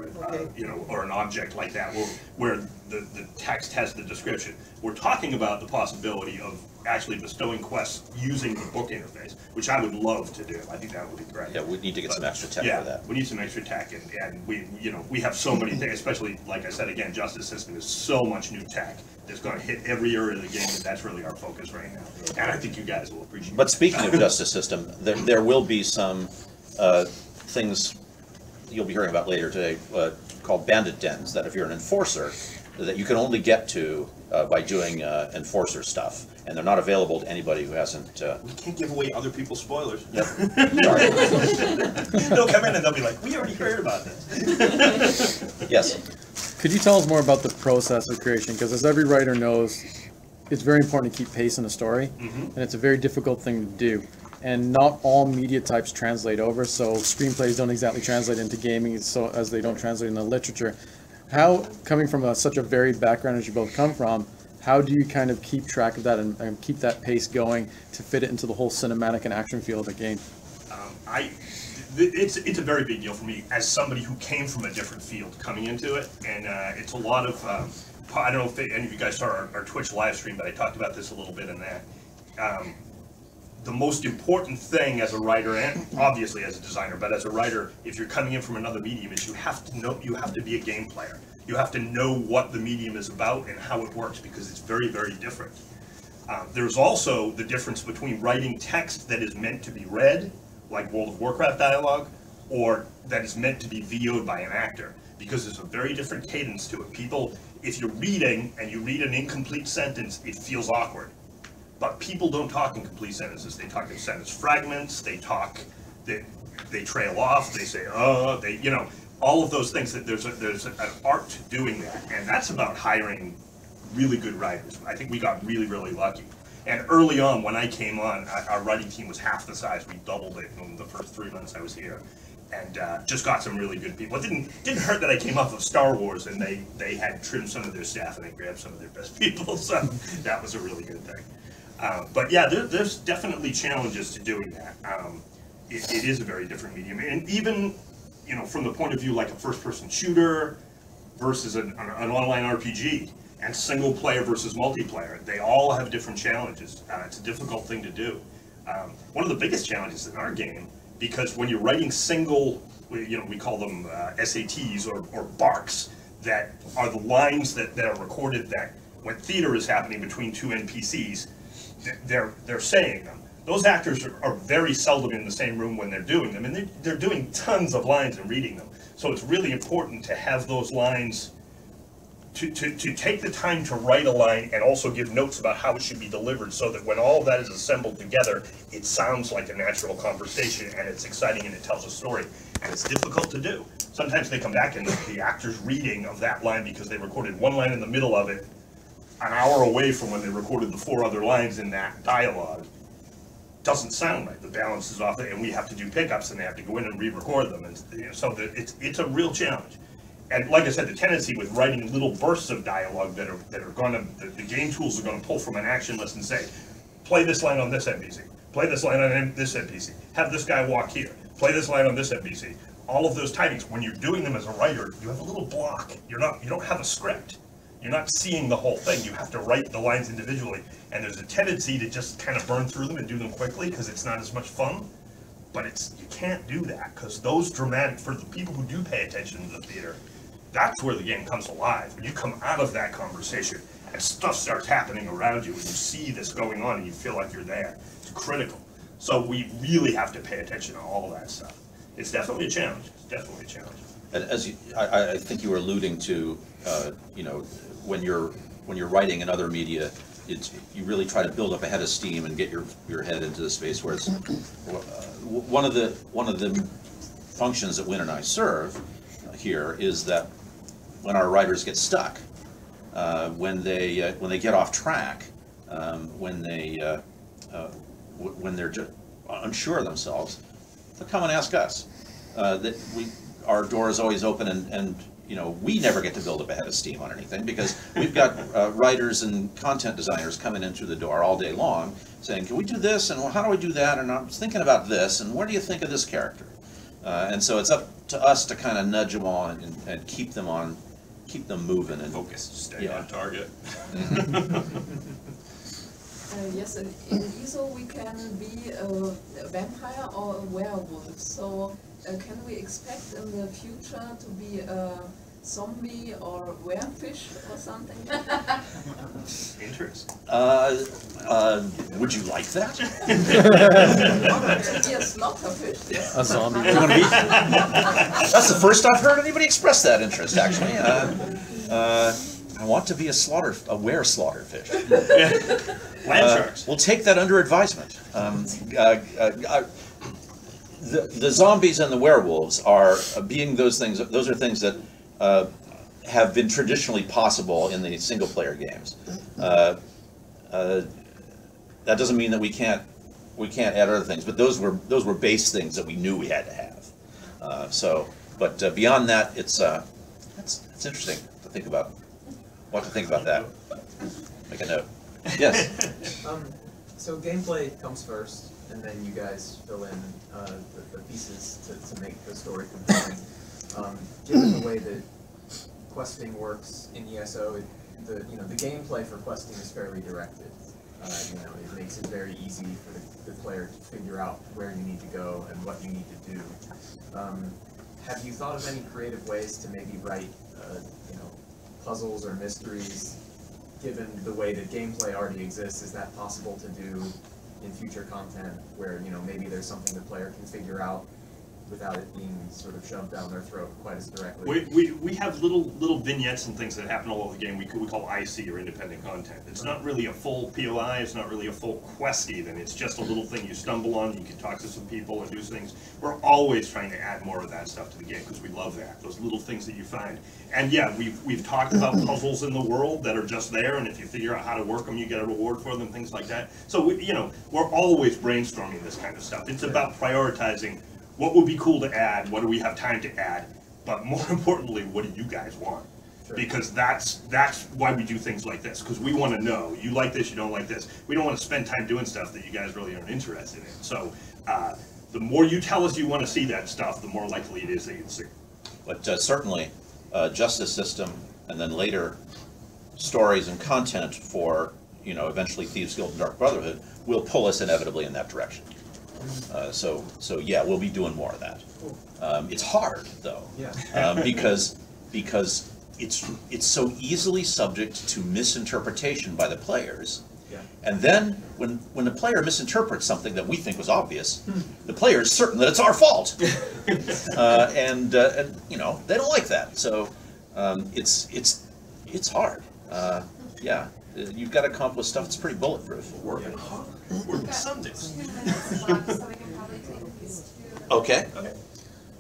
or an object like that, where the text has the description. We're talking about the possibility of actually bestowing quests using the book interface, which I would love to do. I think that would be great. Yeah, we need to get some extra tech Yeah, for that. we need some extra tech, and we have so many things, especially, like I said, again, Justice System is so much new tech that's going to hit every area of the game, and that's really our focus right now. And I think you guys will appreciate it. But speaking of Justice System, there will be some things you'll be hearing about later today called bandit dens, that if you're an enforcer, that you can only get to by doing enforcer stuff. And they're not available to anybody who hasn't... We can't give away other people's spoilers. Yep. They'll come in and they'll be like, we already heard about this. Yes. Could you tell us more about the process of creation? Because as every writer knows, it's very important to keep pace in a story, and it's a very difficult thing to do. And not all media types translate over, so screenplays don't exactly translate into gaming so as they don't translate into literature. How, coming from such a varied background as you both come from, how do you kind of keep track of that and keep that pace going to fit it into the whole cinematic and action feel of the game? It's a very big deal for me as somebody who came from a different field coming into it, and it's a lot of, I don't know if any of you guys saw our Twitch live stream, but I talked about this a little bit in that. The most important thing as a writer, and obviously as a designer, but as a writer, if you're coming in from another medium, is you have to be a game player. You have to know what the medium is about and how it works, because it's very, very different. There's also the difference between writing text that is meant to be read, like World of Warcraft dialogue, or that is meant to be VO'd by an actor, because there's a very different cadence to it. People, if you're reading and you read an incomplete sentence, it feels awkward. But people don't talk in complete sentences. They talk in sentence fragments. They trail off. They say, oh, all of those things. That there's an art to doing that, and that's about hiring really good writers. I think we got really, really lucky. And early on, when I came on, our writing team was half the size. We doubled it in the first 3 months I was here, and just got some really good people. It didn't hurt that I came off of Star Wars, and they had trimmed some of their staff, and they grabbed some of their best people. So that was a really good thing. But yeah, there's definitely challenges to doing that. It is a very different medium, and even from the point of view like a first-person shooter versus an online RPG, and single player versus multiplayer, they all have different challenges. It's a difficult thing to do. One of the biggest challenges in our game, because when you're writing single, we call them SATs or barks, that are the lines that are recorded that when theater is happening between two NPCs, they're saying them. Those actors are very seldom in the same room when they're doing them, and they're doing tons of lines and reading them. So it's really important to have those lines, to take the time to write a line and also give notes about how it should be delivered, so that when all of that is assembled together, it sounds like a natural conversation, and it's exciting, and it tells a story. And it's difficult to do. Sometimes they come back and the actor's reading of that line, because they recorded one line in the middle of it, an hour away from when they recorded the 4 other lines in that dialogue, doesn't sound right. The balance is off, and we have to do pickups, and they have to go in and re-record them, and so it's a real challenge. And like I said, the tendency with writing little bursts of dialogue that are going to, the game tools are going to pull from an action list and say, play this line on this NPC, play this line on this NPC, have this guy walk here, play this line on this NPC. All of those timings, when you're doing them as a writer, you have a little block. You don't have a script. You're not seeing the whole thing. You have to write the lines individually, and there's a tendency to just kind of burn through them and do them quickly because it's not as much fun. But you can't do that, because those dramatic, for the people who do pay attention to the theater, that's where the game comes alive. When you come out of that conversation and stuff starts happening around you, and you see this going on, and you feel like you're there, it's critical. So we really have to pay attention to all that stuff. It's definitely a challenge. It's definitely a challenge. And as I think you were alluding to, when you're writing in other media, you really try to build up a head of steam and get your head into the space where it's one of the functions that Win and I serve here is that when our writers get stuck, when they get off track, when they're just unsure of themselves, they'll come and ask us. Our door is always open, and you know, we never get to build up a head of steam on anything because we've got writers and content designers coming in through the door all day long saying, can we do this, and well, how do I do that, and I was thinking about this, and what do you think of this character? And so it's up to us to kind of nudge them on and keep them moving and focused, stay on target. Yes, in ESO we can be a vampire or a werewolf. So can we expect in the future to be a zombie or werefish or something? Interesting. Would you like that? Be a slaughterfish. Yes. A zombie. You wanna be? That's the first I've heard anybody express that interest, actually. I want to be a were slaughterfish. Land sharks. We'll take that under advisement. The zombies and the werewolves are being those things. Those are things that have been traditionally possible in the single-player games. That doesn't mean that we can't add other things, but those were base things that we knew we had to have. But beyond that, it's interesting to think about. What to think about that? Make a note. Yes. So gameplay comes first, and then you guys fill in the pieces to make the story compelling. Given the way that questing works in ESO, the gameplay for questing is fairly directed. It makes it very easy for the player to figure out where you need to go and what you need to do. Have you thought of any creative ways to maybe write, puzzles or mysteries? Given the way that gameplay already exists, is that possible to do in future content where maybe there's something the player can figure out without it being sort of shoved down their throat quite as directly? We have little vignettes and things that happen all over the game we call IC, or independent content. It's not really a full POI, it's not really a full quest even, it's just a little thing you stumble on, you can talk to some people and do things. We're always trying to add more of that stuff to the game because we love that, those little things that you find. And yeah, we've talked about puzzles in the world that are just there, and if you figure out how to work them, you get a reward for them, things like that. So we're always brainstorming this kind of stuff. It's about prioritizing what would be cool to add, what do we have time to add, but more importantly, what do you guys want? Sure. Because that's why we do things like this, because we want to know, you like this, you don't like this. We don't want to spend time doing stuff that you guys really aren't interested in. So the more you tell us you want to see that stuff, the more likely it is that you'll see it. But certainly, justice system, and then later stories and content for eventually Thieves Guild and Dark Brotherhood will pull us inevitably in that direction. So yeah, we'll be doing more of that. It's hard though, because it's so easily subject to misinterpretation by the players. Yeah. And then when the player misinterprets something that we think was obvious, the player is certain that it's our fault, and they don't like that. So it's hard. Yeah. You've got to come up with stuff that's pretty bulletproof. Working hard. Working Sundays. Okay.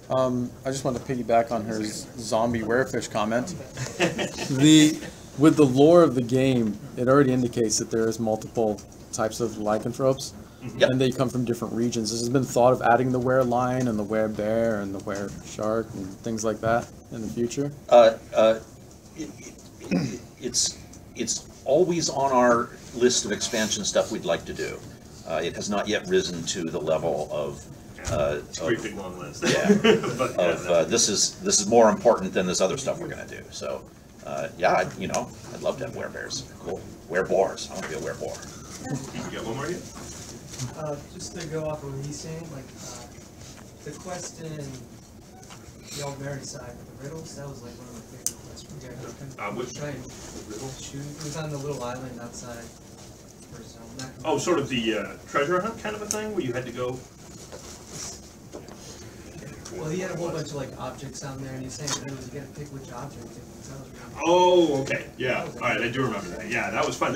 I just wanted to piggyback on her zombie werefish comment. With the lore of the game, it already indicates that there is multiple types of lycanthropes, and they come from different regions. Has been thought of adding the were lion and the were bear and the were shark and things like that in the future? It's always on our list of expansion stuff we'd like to do. It has not yet risen to the level of it's a pretty big long list. Yeah, this is more important than this other stuff we're going to do. So yeah, I'd love to have werebears. Cool. Wereboars. I want to be a wereboar. You got one more here? Just to go off of what he's saying, like the quest in the Almeri side with the riddles, that was like one of my favorite quests from Gary. Which riddle? Shoot. It was on the little island outside. Oh, sort of the treasure hunt kind of a thing where you had to go. Well, he had a whole bunch of like objects on there, and he's saying that you got to pick which object. Oh, okay, yeah, all right, I do remember that. Yeah, that was fun.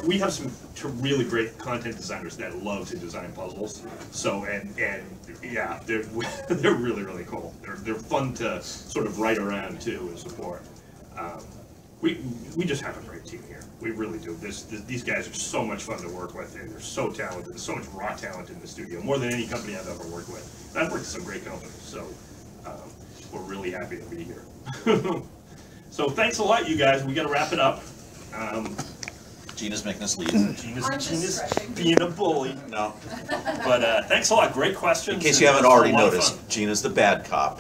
We have some really great content designers that love to design puzzles. So and yeah, they're they're really cool. They're fun to sort of write around too and support. We just have a great team here. We really do. These guys are so much fun to work with, and they're so talented. There's so much raw talent in the studio, more than any company I've ever worked with. And I've worked with some great companies, so we're really happy to be here. So thanks a lot, you guys. We got to wrap it up. Gina's making us leave. Gina's being a bully. No. But thanks a lot. Great questions. In case you haven't already noticed, Gina's the bad cop.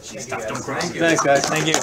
She's tough to cross. Thanks, guys. Thank you.